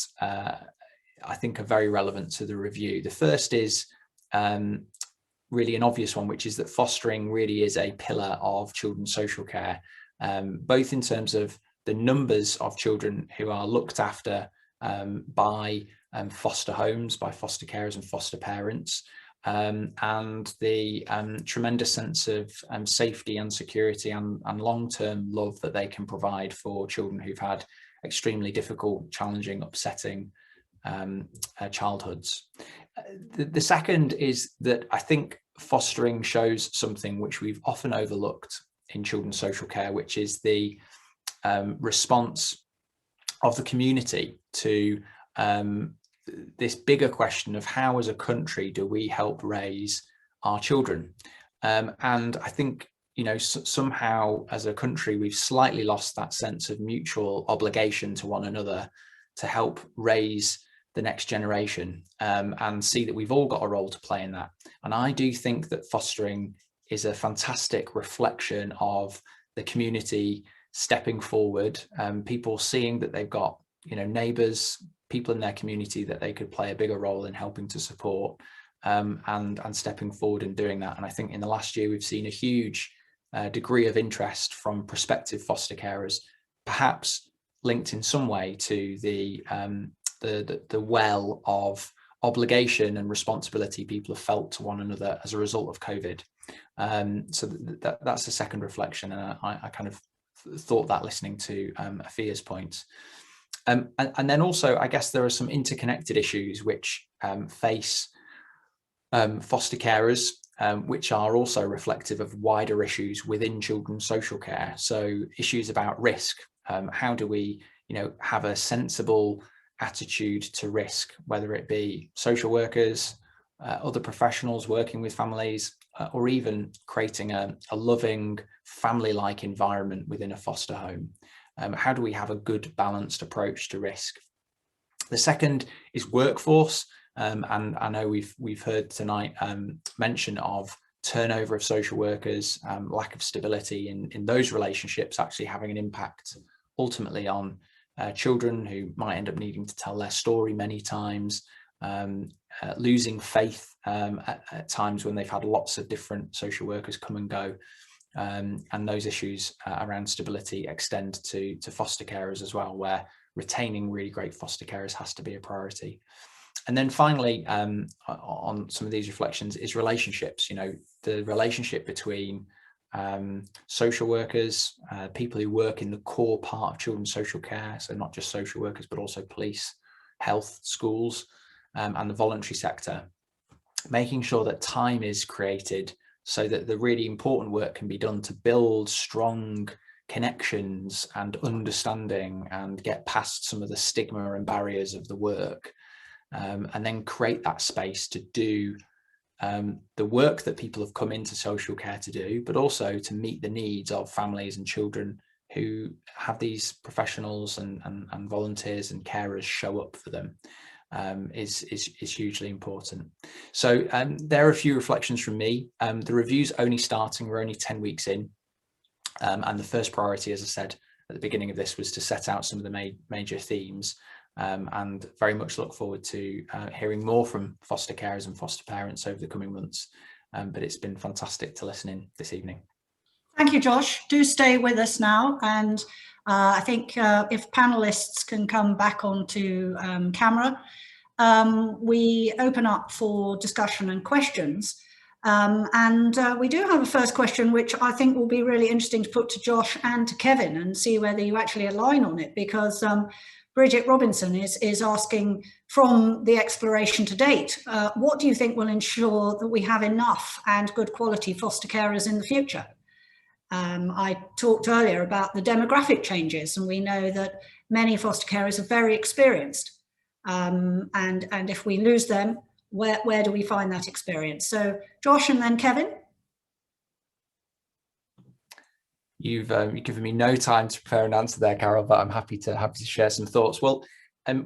Speaker 19: I think are very relevant to the review. The first is really an obvious one, which is that fostering really is a pillar of children's social care, both in terms of the numbers of children who are looked after by foster homes, by foster carers and foster parents, and the tremendous sense of safety and security and long-term love that they can provide for children who've had extremely difficult, challenging, upsetting childhoods. The second is that I think fostering shows something which we've often overlooked in children's social care, which is the response of the community to this bigger question of how, as a country, do we help raise our children? And I think, you know, somehow as a country, we've slightly lost that sense of mutual obligation to one another to help raise the next generation, and see that we've all got a role to play in that. And I do think that fostering is a fantastic reflection of the community stepping forward, people seeing that they've got, you know, neighbours, people in their community that they could play a bigger role in helping to support, and stepping forward and doing that. And I think in the last year we've seen a huge degree of interest from prospective foster carers, perhaps linked in some way to the well of obligation and responsibility people have felt to one another as a result of COVID. So that's the second reflection, and I kind of thought that listening to Afia's points. And then also, I guess there are some interconnected issues which face foster carers, which are also reflective of wider issues within children's social care. So issues about risk. How do we, you know, have a sensible attitude to risk, whether it be social workers, other professionals working with families, or even creating a loving, family-like environment within a foster home. How do we have a good, balanced approach to risk? The second is workforce, and I know we've heard tonight mention of turnover of social workers, lack of stability in those relationships actually having an impact ultimately on children who might end up needing to tell their story many times, losing faith at times when they've had lots of different social workers come and go. And those issues around stability extend to foster carers as well, where retaining really great foster carers has to be a priority. And then finally, on some of these reflections is relationships. You know, the relationship between social workers, people who work in the core part of children's social care, so not just social workers, but also police, health, schools, and the voluntary sector, making sure that time is created so that the really important work can be done to build strong connections and understanding and get past some of the stigma and barriers of the work, and then create that space to do the work that people have come into social care to do, but also to meet the needs of families and children who have these professionals and volunteers and carers show up for them, is hugely important. So there are a few reflections from me. The review's only starting, we're only 10 weeks in, and the first priority, as I said at the beginning of this, was to set out some of the major themes, and very much look forward to hearing more from foster carers and foster parents over the coming months. But it's been fantastic to listen in this evening.
Speaker 2: Thank you, Josh. Do stay with us now. And I think if panelists can come back onto camera, we open up for discussion and questions. We do have a first question, which I think will be really interesting to put to Josh and to Kevin and see whether you actually align on it, because Bridget Robinson is asking, from the exploration to date, what do you think will ensure that we have enough and good quality foster carers in the future? I talked earlier about the demographic changes, and we know that many foster carers are very experienced. And if we lose them, where do we find that experience? So Josh and then Kevin.
Speaker 19: You've given me no time to prepare an answer there, Carol, but I'm happy to share some thoughts. Well,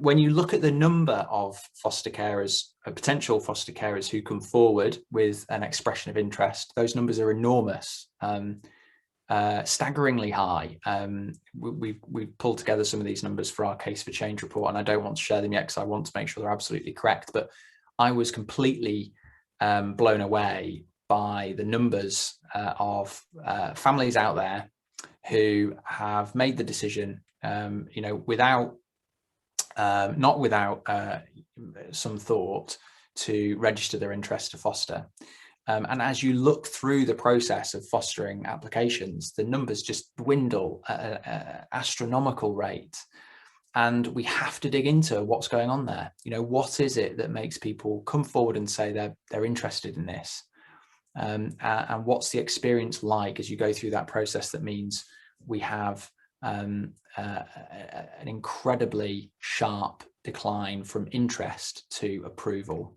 Speaker 19: when you look at the number of foster carers, potential foster carers who come forward with an expression of interest, those numbers are enormous, staggeringly high. We've pulled together some of these numbers for our Case for Change report, and I don't want to share them yet because I want to make sure they're absolutely correct. But I was completely blown away by the numbers of families out there who have made the decision, without not without some thought, to register their interest to foster. And as you look through the process of fostering applications, the numbers just dwindle at an astronomical rate. And we have to dig into what's going on there. What is it that makes people come forward and say they're interested in this? And what's the experience like as you go through that process that means we have an incredibly sharp decline from interest to approval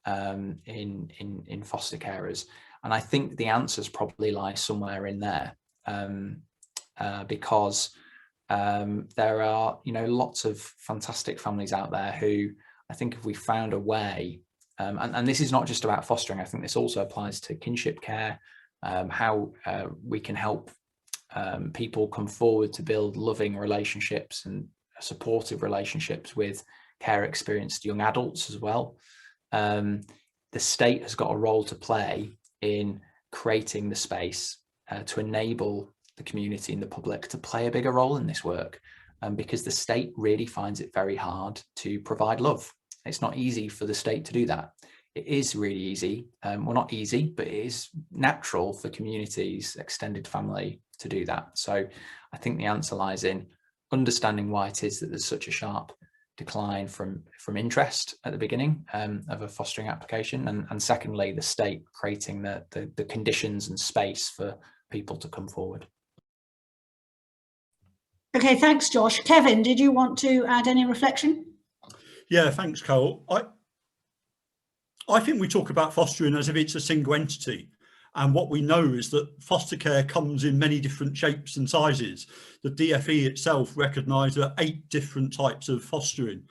Speaker 19: in foster carers? And I think the answers probably lie somewhere in there, because there are lots of fantastic families out there who, I think, if we found a way, and this is not just about fostering, I think this also applies to kinship care, how we can help people come forward to build loving relationships and supportive relationships with care experienced young adults as well. The state has got a role to play in creating the space to enable the community and the public to play a bigger role in this work, because the state really finds it very hard to provide love. It's not easy for the state to do that. It is really easy, well, not easy, but it is natural for communities, extended family, to do that. So I think the answer lies in understanding why it is that there's such a sharp decline from interest at the beginning of a fostering application, and secondly, the state creating the conditions and space for people to come forward.
Speaker 2: Okay, thanks, Josh. Kevin, did you want to add any reflection?
Speaker 5: Yeah, thanks, Carol. I think we talk about fostering as if it's a single entity. And what we know is that foster care comes in many different shapes and sizes. The DFE itself recognised 8 different types of fostering.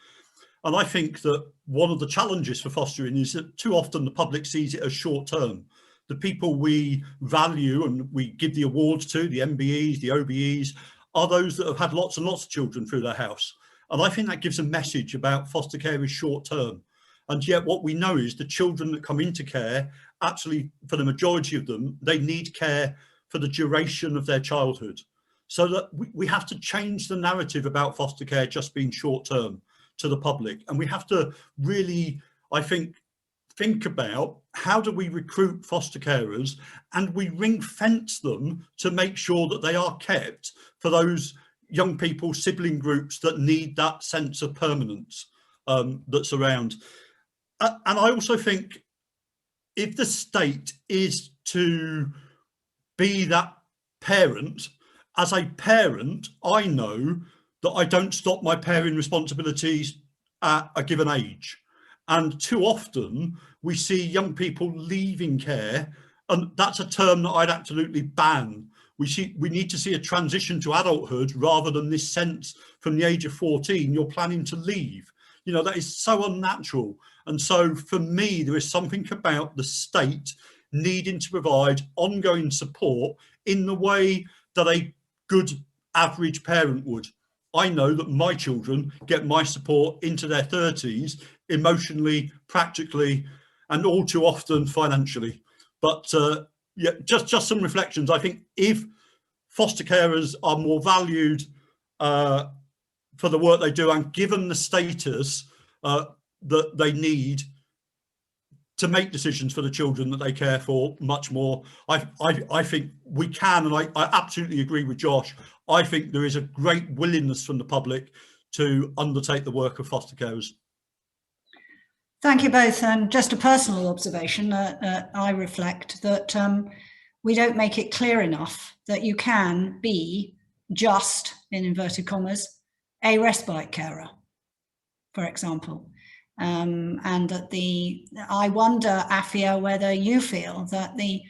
Speaker 5: And I think that one of the challenges for fostering is that too often the public sees it as short term. The people we value and we give the awards to, the MBEs, the OBEs, are those that have had lots and lots of children through their house. And I think that gives a message about foster care is short term. And yet what we know is the children that come into care, actually, for the majority of them, they need care for the duration of their childhood. So that we have to change the narrative about foster care just being short term to the public. And we have to really, I think about how do we recruit foster carers, and we ring fence them to make sure that they are kept for those young people, sibling groups that need that sense of permanence that's around. And I also think if the state is to be that parent, as a parent, I know that I don't stop my parenting responsibilities at a given age. And too often we see young people leaving care, and that's a term that I'd absolutely ban. We need to see a transition to adulthood rather than this sense from the age of 14 you're planning to leave. You know, that is so unnatural. And so for me, there is something about the state needing to provide ongoing support in the way that a good average parent would. I know that my children get my support into their 30s, emotionally, practically, and all too often financially. But yeah, just some reflections. I think if foster carers are more valued for the work they do and given the status that they need to make decisions for the children that they care for much more, I think we can, and I absolutely agree with Josh. I think there is a great willingness from the public to undertake the work of foster carers.
Speaker 2: Thank you both. And just a personal observation, I reflect that we don't make it clear enough that you can be just, in inverted commas, a respite carer, for example. And that I wonder, Afia, whether you feel that the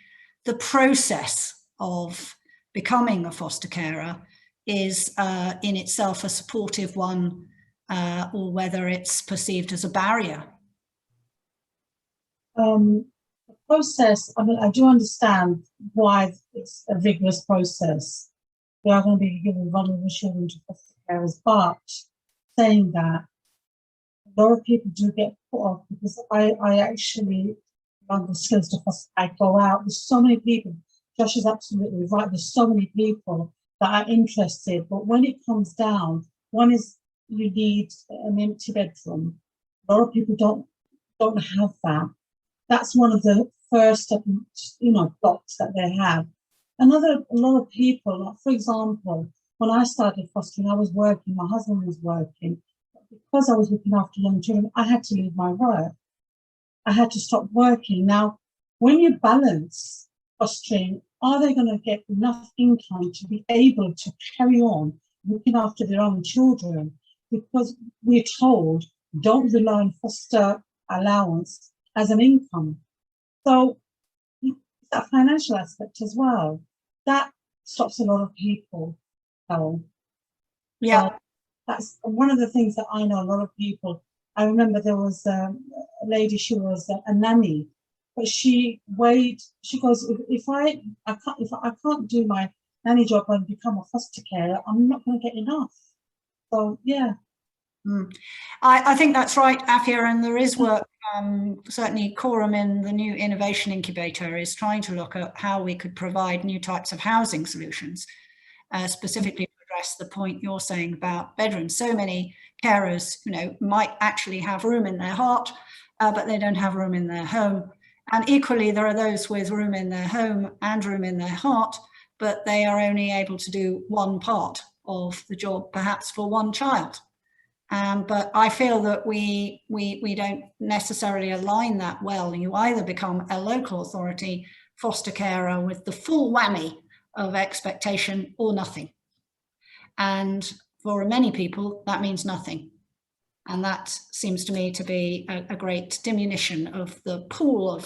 Speaker 2: process of becoming a foster carer is in itself a supportive one, or whether it's perceived as a barrier.
Speaker 6: The process, I mean, I do understand why it's a vigorous process. We are going to be giving vulnerable children to foster carers, but saying that, a lot of people do get put off because I actually run the skills to foster. I go out, there's so many people, Josh is absolutely right, there's so many people that are interested, but when it comes down, one is you need an empty bedroom. A lot of people don't have that. That's one of the first, blocks that they have. A lot of people, like, for example, when I started fostering, I was working, my husband was working. Because I was looking after young children, I had to leave my work. I had to stop working. Now, when you balance fostering, are they going to get enough income to be able to carry on looking after their own children? Because we're told, don't rely on foster allowance as an income. So that financial aspect as well, that stops a lot of people.
Speaker 2: Yeah.
Speaker 6: That's one of the things that I know a lot of people. I remember there was a lady, she was a nanny, but she goes, if I can't do my nanny job and become a foster carer, I'm not going to get enough. So yeah.
Speaker 2: I think that's right, Afia, and there is work, certainly Quorum in the new innovation incubator is trying to look at how we could provide new types of housing solutions, specifically to address the point you're saying about bedrooms. So many carers, might actually have room in their heart, but they don't have room in their home. And equally, there are those with room in their home and room in their heart, but they are only able to do one part of the job, perhaps for one child. But I feel that we don't necessarily align that well. You either become a local authority foster carer with the full whammy of expectation or nothing. And for many people, that means nothing. And that seems to me to be a great diminution of the pool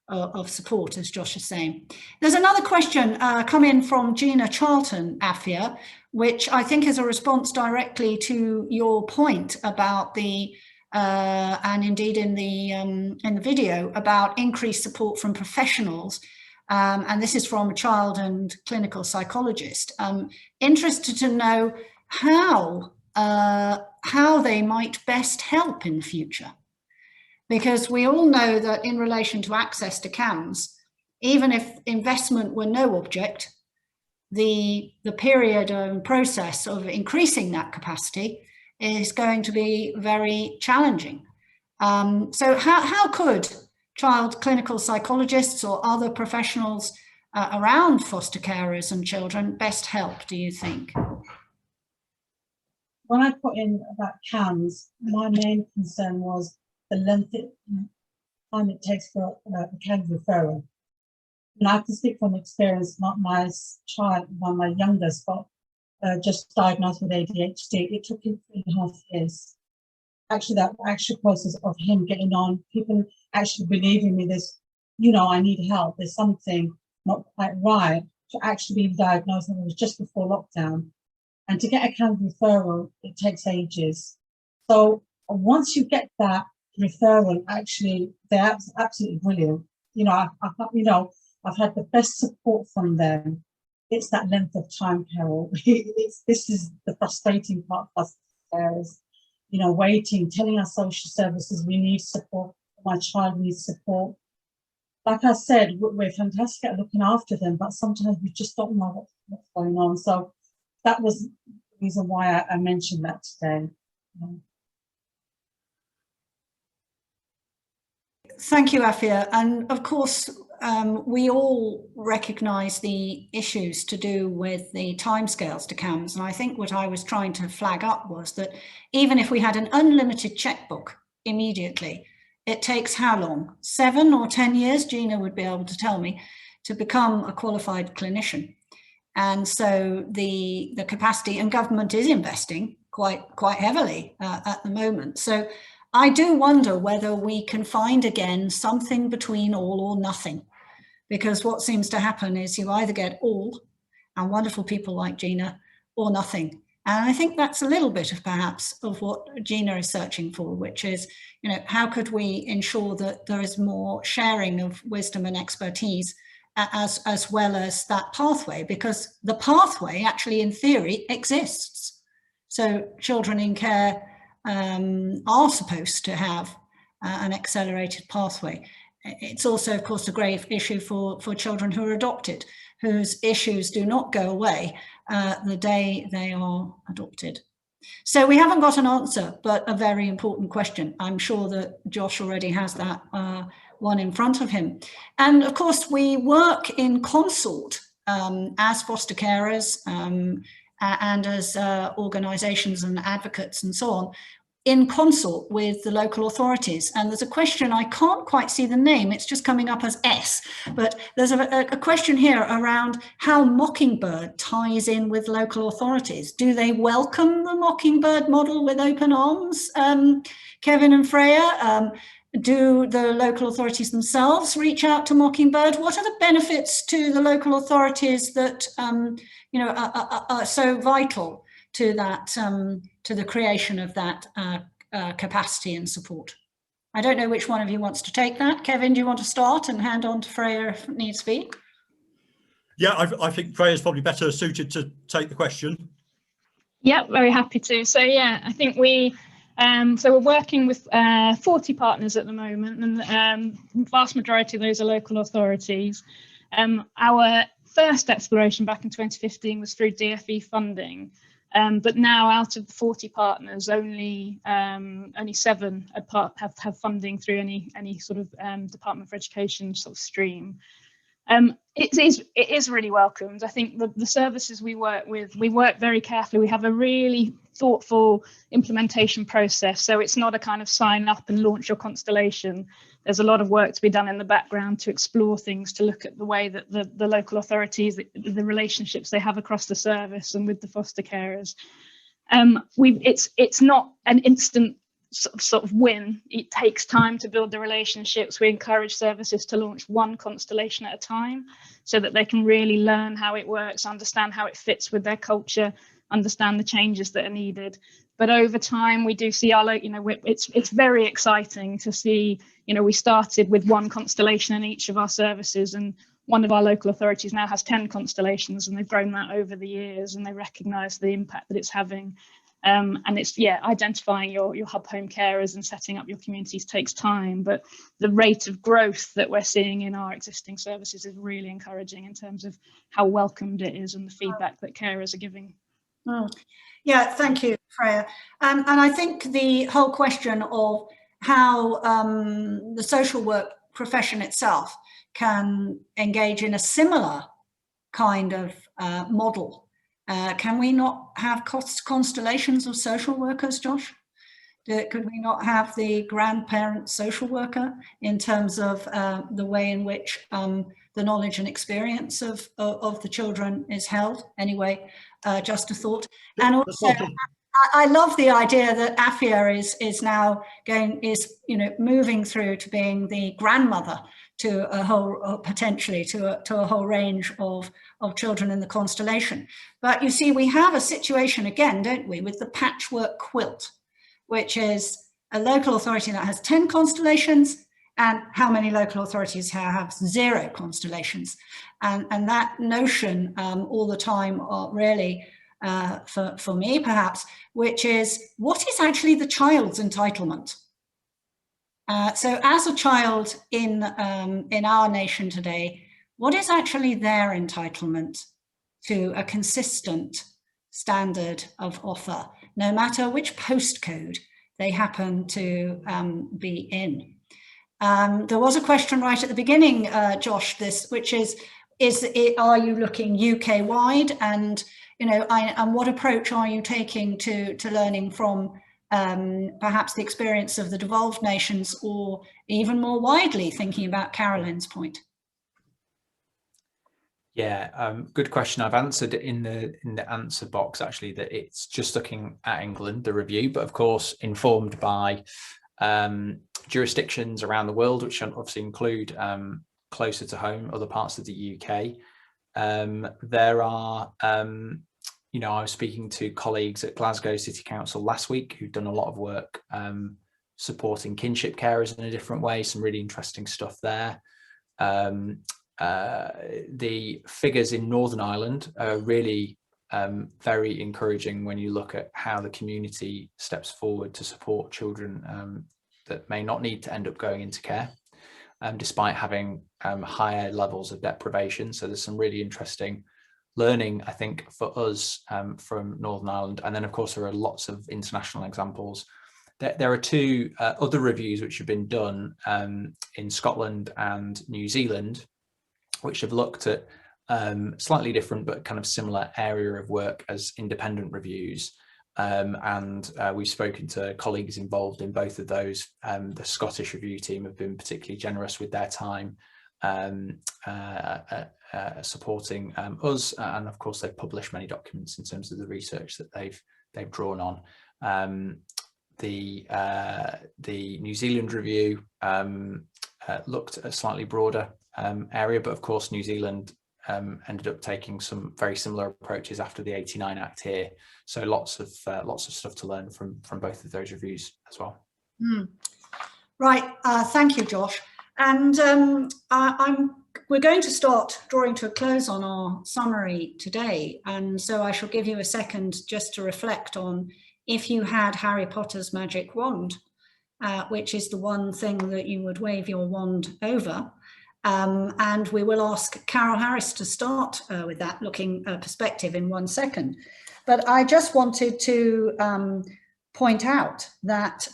Speaker 2: of support, as Josh is saying. There's another question come in from Gina Charlton, Afia, which I think is a response directly to your point about the, and indeed in the video, about increased support from professionals. And this is from a child and clinical psychologist. Interested to know how they might best help in the future. Because we all know that in relation to access to CAMHS, even if investment were no object, the period and process of increasing that capacity is going to be very challenging. So how could child clinical psychologists or other professionals around foster carers and children best help, do you think?
Speaker 6: When I put in about CAMHS, my main concern was the length time it takes for a CAMHS referral. And I can speak from experience, my youngest got just diagnosed with ADHD. It took him 3.5 years. actually that actual process of him getting on, people actually believing me, there's, you know, I need help, there's something not quite right, to actually be diagnosed, and it was just before lockdown. And to get a kind of referral, it takes ages. So once you get that referral, actually, they're absolutely brilliant. You know, I've had the best support from them. It's that length of time, Carol. This is the frustrating part for us carers. You know, waiting, telling our social services we need support, my child needs support. Like I said, we're fantastic at looking after them, but sometimes we just don't know what's going on. So that was the reason why I mentioned that today.
Speaker 2: Thank you, Afia. And of course, we all recognise the issues to do with the timescales to CAMHS. And I think what I was trying to flag up was that even if we had an unlimited checkbook immediately, it takes how long? 7 or 10 years, Gina would be able to tell me, to become a qualified clinician. And so the capacity, and government is investing quite heavily at the moment. So I do wonder whether we can find again something between all or nothing, because what seems to happen is you either get all, and wonderful people like Gina, or nothing. And I think that's a little bit of perhaps of what Gina is searching for, which is, you know, how could we ensure that there is more sharing of wisdom and expertise as well as that pathway, because the pathway actually in theory exists. So children in care are supposed to have an accelerated pathway. It's also, of course, a grave issue for children who are adopted, whose issues do not go away the day they are adopted. So we haven't got an answer, but a very important question. I'm sure that Josh already has that one in front of him. And of course, we work in consort as foster carers and as organisations and advocates and so on, in consort with the local authorities. And there's a question, I can't quite see the name, it's just coming up as S, but there's a question here around how Mockingbird ties in with local authorities. Do they welcome the Mockingbird model with open arms, Kevin and Freya? Do the local authorities themselves reach out to Mockingbird? What are the benefits to the local authorities that you know, are so vital to that, to the creation of that capacity and support? I don't know which one of you wants to take that. Kevin, do you want to start and hand on to Freya if it needs be?
Speaker 5: Yeah, I think Freya's probably better suited to take the question.
Speaker 7: Yeah, very happy to. So yeah, I think we, so we're working with 40 partners at the moment, and the vast majority of those are local authorities. Our first exploration back in 2015 was through DFE funding. But now, out of the 40 partners, only 7 have funding through any sort of Department for Education sort of stream. It is really welcomed. I think the services we work with, we work very carefully. We have a really thoughtful implementation process. So it's not a kind of sign up and launch your constellation. There's a lot of work to be done in the background to explore things, to look at the way that the local authorities, the relationships they have across the service and with the foster carers. It's not an instant sort of win. It takes time to build the relationships. We encourage services to launch one constellation at a time so that they can really learn how it works, understand how it fits with their culture, understand the changes that are needed. But over time, we do see our, you know, it's very exciting to see, you know, we started with one constellation in each of our services, and one of our local authorities now has 10 constellations, and they've grown that over the years, and they recognise the impact that it's having. And it's, yeah, identifying your hub home carers and setting up your communities takes time, but the rate of growth that we're seeing in our existing services is really encouraging in terms of how welcomed it is and the feedback that carers are giving.
Speaker 2: Yeah, thank you, Freya. And I think the whole question of how the social work profession itself can engage in a similar kind of model. Can we not have constellations of social workers, Josh? Could we not have the grandparent social worker in terms of the way in which the knowledge and experience of the children is held? Anyway, just a thought. And also, I love the idea that Afia is now moving through to being the grandmother to a whole, potentially to a whole range of children in the constellation. But you see, we have a situation again, don't we, with the patchwork quilt, which is a local authority that has 10 constellations, and how many local authorities have 0 constellations. And that notion all the time really, for me perhaps, which is, what is actually the child's entitlement? So as a child in our nation today, what is actually their entitlement to a consistent standard of offer, no matter which postcode they happen to be in? There was a question right at the beginning, Josh, which is are you looking UK wide, and and what approach are you taking to learning from perhaps the experience of the devolved nations, or even more widely thinking about Carolyn's point?
Speaker 19: Yeah, good question. I've answered in the answer box actually that it's just looking at England, the review, but of course informed by jurisdictions around the world, which obviously include closer to home, other parts of the UK. There are, I was speaking to colleagues at Glasgow City Council last week who've done a lot of work supporting kinship carers in a different way, some really interesting stuff there. The figures in Northern Ireland are really very encouraging when you look at how the community steps forward to support children that may not need to end up going into care, despite having higher levels of deprivation. So there's some really interesting learning, I think, for us from Northern Ireland. And then, of course, there are lots of international examples. There are 2 other reviews which have been done in Scotland and New Zealand, which have looked at slightly different but kind of similar area of work as independent reviews. And we've spoken to colleagues involved in both of those. The Scottish review team have been particularly generous with their time supporting us, and of course they've published many documents in terms of the research that they've drawn on. The New Zealand review looked at a slightly broader area, but of course New Zealand ended up taking some very similar approaches after the 89 Act here. So lots of stuff to learn from both of those reviews as well.
Speaker 2: Right, thank you, Josh. And we're going to start drawing to a close on our summary today. And so I shall give you a second just to reflect on, if you had Harry Potter's magic wand, which is the one thing that you would wave your wand over. And we will ask Carol Harris to start with that looking perspective in 1 second. But I just wanted to point out that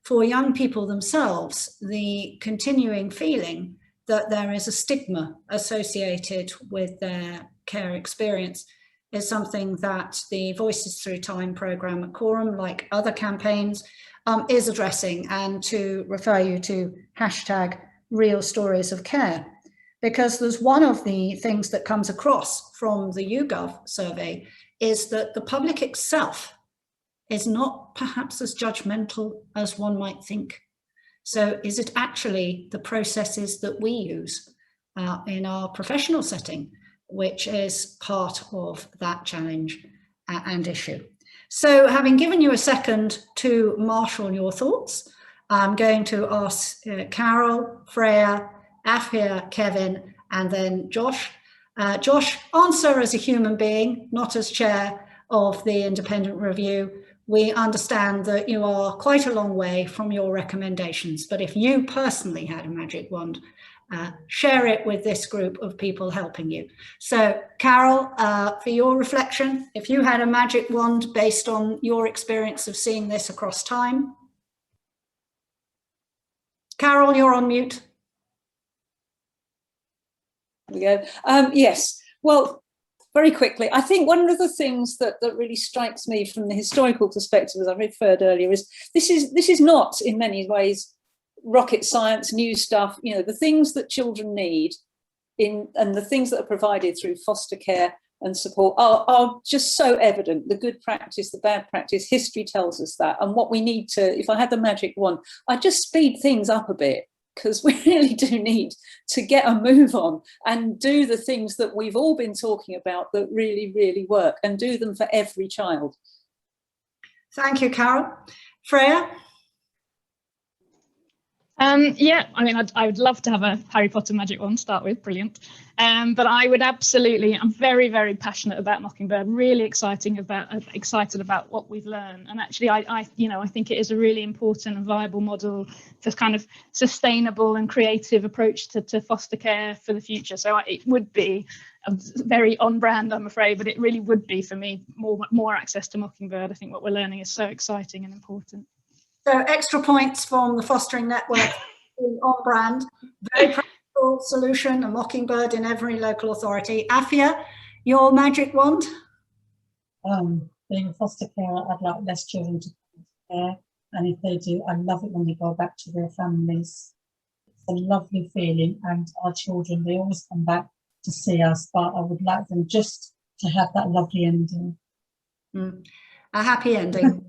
Speaker 2: for young people themselves, the continuing feeling that there is a stigma associated with their care experience is something that the Voices Through Time programme at Quorum, like other campaigns, is addressing, and to refer you to #Real Stories of Care, because there's one of the things that comes across from the YouGov survey is that the public itself is not perhaps as judgmental as one might think. So is it actually the processes that we use in our professional setting, which is part of that challenge and issue? So having given you a second to marshal your thoughts, I'm going to ask Carol, Freya, Afia, Kevin, and then Josh. Josh, answer as a human being, not as chair of the independent review. We understand that you are quite a long way from your recommendations, but if you personally had a magic wand, share it with this group of people helping you. So Carol, for your reflection, if you had a magic wand based on your experience of seeing this across time. Carol, you're on mute.
Speaker 3: There we go. Yes, well, very quickly, I think one of the things that really strikes me from the historical perspective, as I referred earlier, is this is not in many ways rocket science, new stuff. The things that children need and the things that are provided through foster care and support are just so evident. The good practice, the bad practice, history tells us that. And what we need to, if I had the magic wand, I'd just speed things up a bit, because we really do need to get a move on and do the things that we've all been talking about that really, really work, and do them for every child.
Speaker 2: Thank you, Carol. Freya?
Speaker 7: Yeah, I mean, I would love to have a Harry Potter magic wand to start with, brilliant. But I would absolutely, I'm very, very passionate about Mockingbird, really excited about what we've learned. And actually, I think it is a really important and viable model for kind of sustainable and creative approach to foster care for the future. So it would be very on brand, I'm afraid, but it really would be for me more access to Mockingbird. I think what we're learning is so exciting and important.
Speaker 2: So extra points from the Fostering Network on brand, very practical solution, a Mockingbird in every local authority. Afia, your magic wand?
Speaker 6: Being a foster carer, I'd like less children to care, and if they do, I love it when they go back to their families. It's a lovely feeling, and our children, they always come back to see us, but I would like them just to have that lovely ending.
Speaker 2: A happy ending.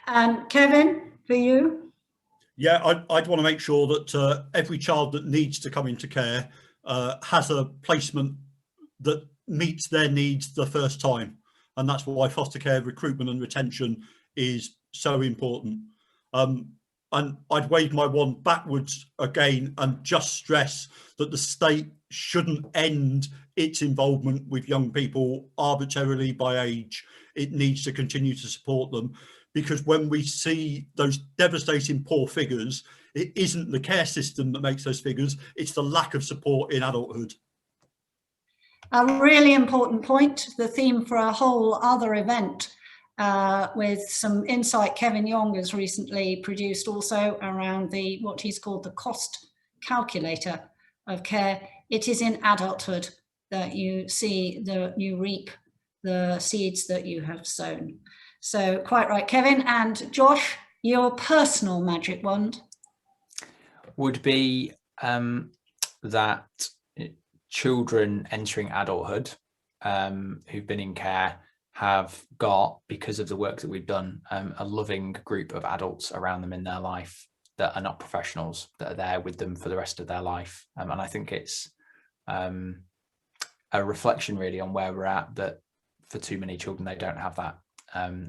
Speaker 2: And Kevin, for you?
Speaker 5: Yeah, I'd want to make sure that every child that needs to come into care has a placement that meets their needs the first time. And that's why foster care recruitment and retention is so important. And I'd wave my wand backwards again and just stress that the state shouldn't end its involvement with young people arbitrarily by age. It needs to continue to support them. Because when we see those devastating poor figures, it isn't the care system that makes those figures, it's the lack of support in adulthood.
Speaker 2: A really important point, the theme for a whole other event with some insight Kevin Young has recently produced also around what he's called the cost calculator of care. It is in adulthood that you you reap the seeds that you have sown. So quite right, Kevin. And Josh, your personal magic wand?
Speaker 19: Would be that children entering adulthood who've been in care have got, because of the work that we've done, a loving group of adults around them in their life that are not professionals, that are there with them for the rest of their life. And I think it's a reflection really on where we're at, that for too many children, they don't have that.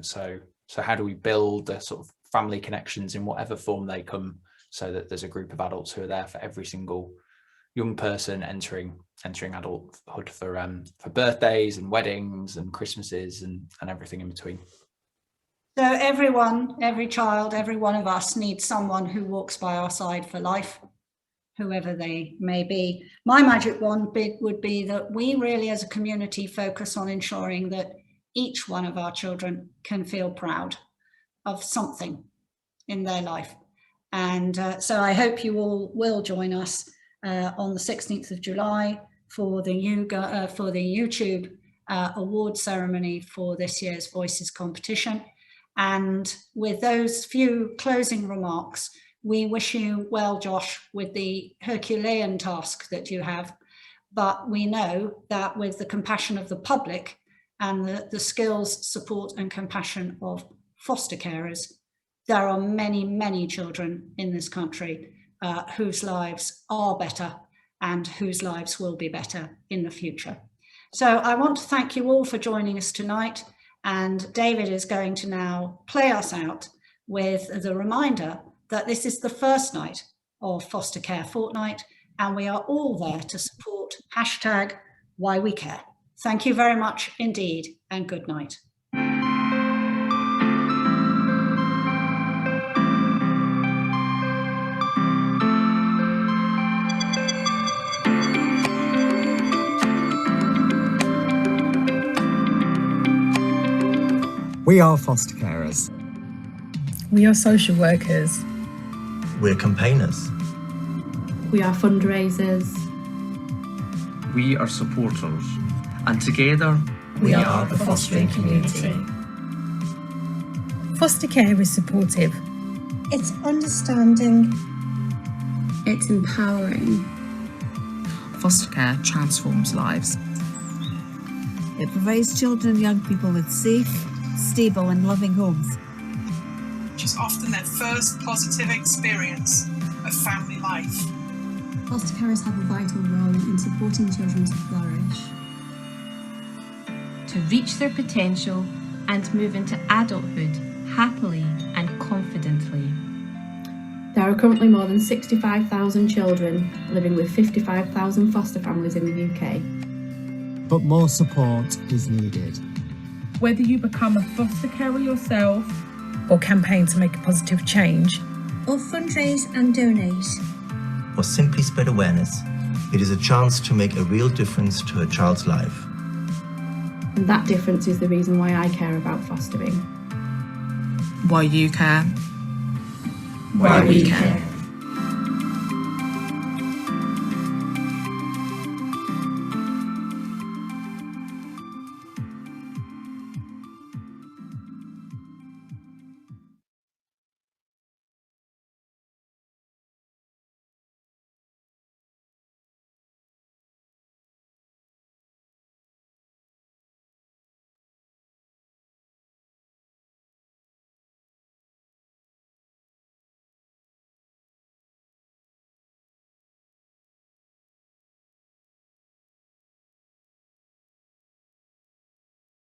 Speaker 19: So how do we build the sort of family connections in whatever form they come, so that there's a group of adults who are there for every single young person entering adulthood for birthdays and weddings and Christmases and everything in between.
Speaker 2: So everyone, every child, every one of us needs someone who walks by our side for life, whoever they may be. My magic wand would be that we really as a community focus on ensuring that each one of our children can feel proud of something in their life. And so I hope you all will join us on the 16th of July for the YouTube award ceremony for this year's Voices competition. And with those few closing remarks, we wish you well, Josh, with the Herculean task that you have. But we know that with the compassion of the public and the skills, support and compassion of foster carers, there are many, many children in this country whose lives are better and whose lives will be better in the future. So I want to thank you all for joining us tonight. And David is going to now play us out with the reminder that this is the first night of Foster Care Fortnight, and we are all there to support #WhyWeCare. Thank you very much indeed, and good night.
Speaker 20: We are foster carers.
Speaker 21: We are social workers.
Speaker 20: We're campaigners.
Speaker 4: We are fundraisers.
Speaker 22: We are supporters. And together,
Speaker 21: we are the fostering community. Foster care is supportive.
Speaker 23: It's understanding.
Speaker 4: It's empowering.
Speaker 24: Foster care transforms lives.
Speaker 1: It provides children and young people with safe, stable and loving homes.
Speaker 9: Which is often their first positive experience of family life.
Speaker 10: Foster carers have a vital role in supporting children to flourish,
Speaker 24: to reach their potential and move into adulthood happily and confidently.
Speaker 25: There are currently more than 65,000 children living with 55,000 foster families in the UK.
Speaker 20: But more support is needed.
Speaker 21: Whether you become a foster carer yourself or campaign to make a positive change,
Speaker 23: or fundraise and donate,
Speaker 20: or simply spread awareness, it is a chance to make a real difference to a child's life.
Speaker 25: And that difference is the reason why I care about fostering.
Speaker 21: Why you care.
Speaker 25: Why we care.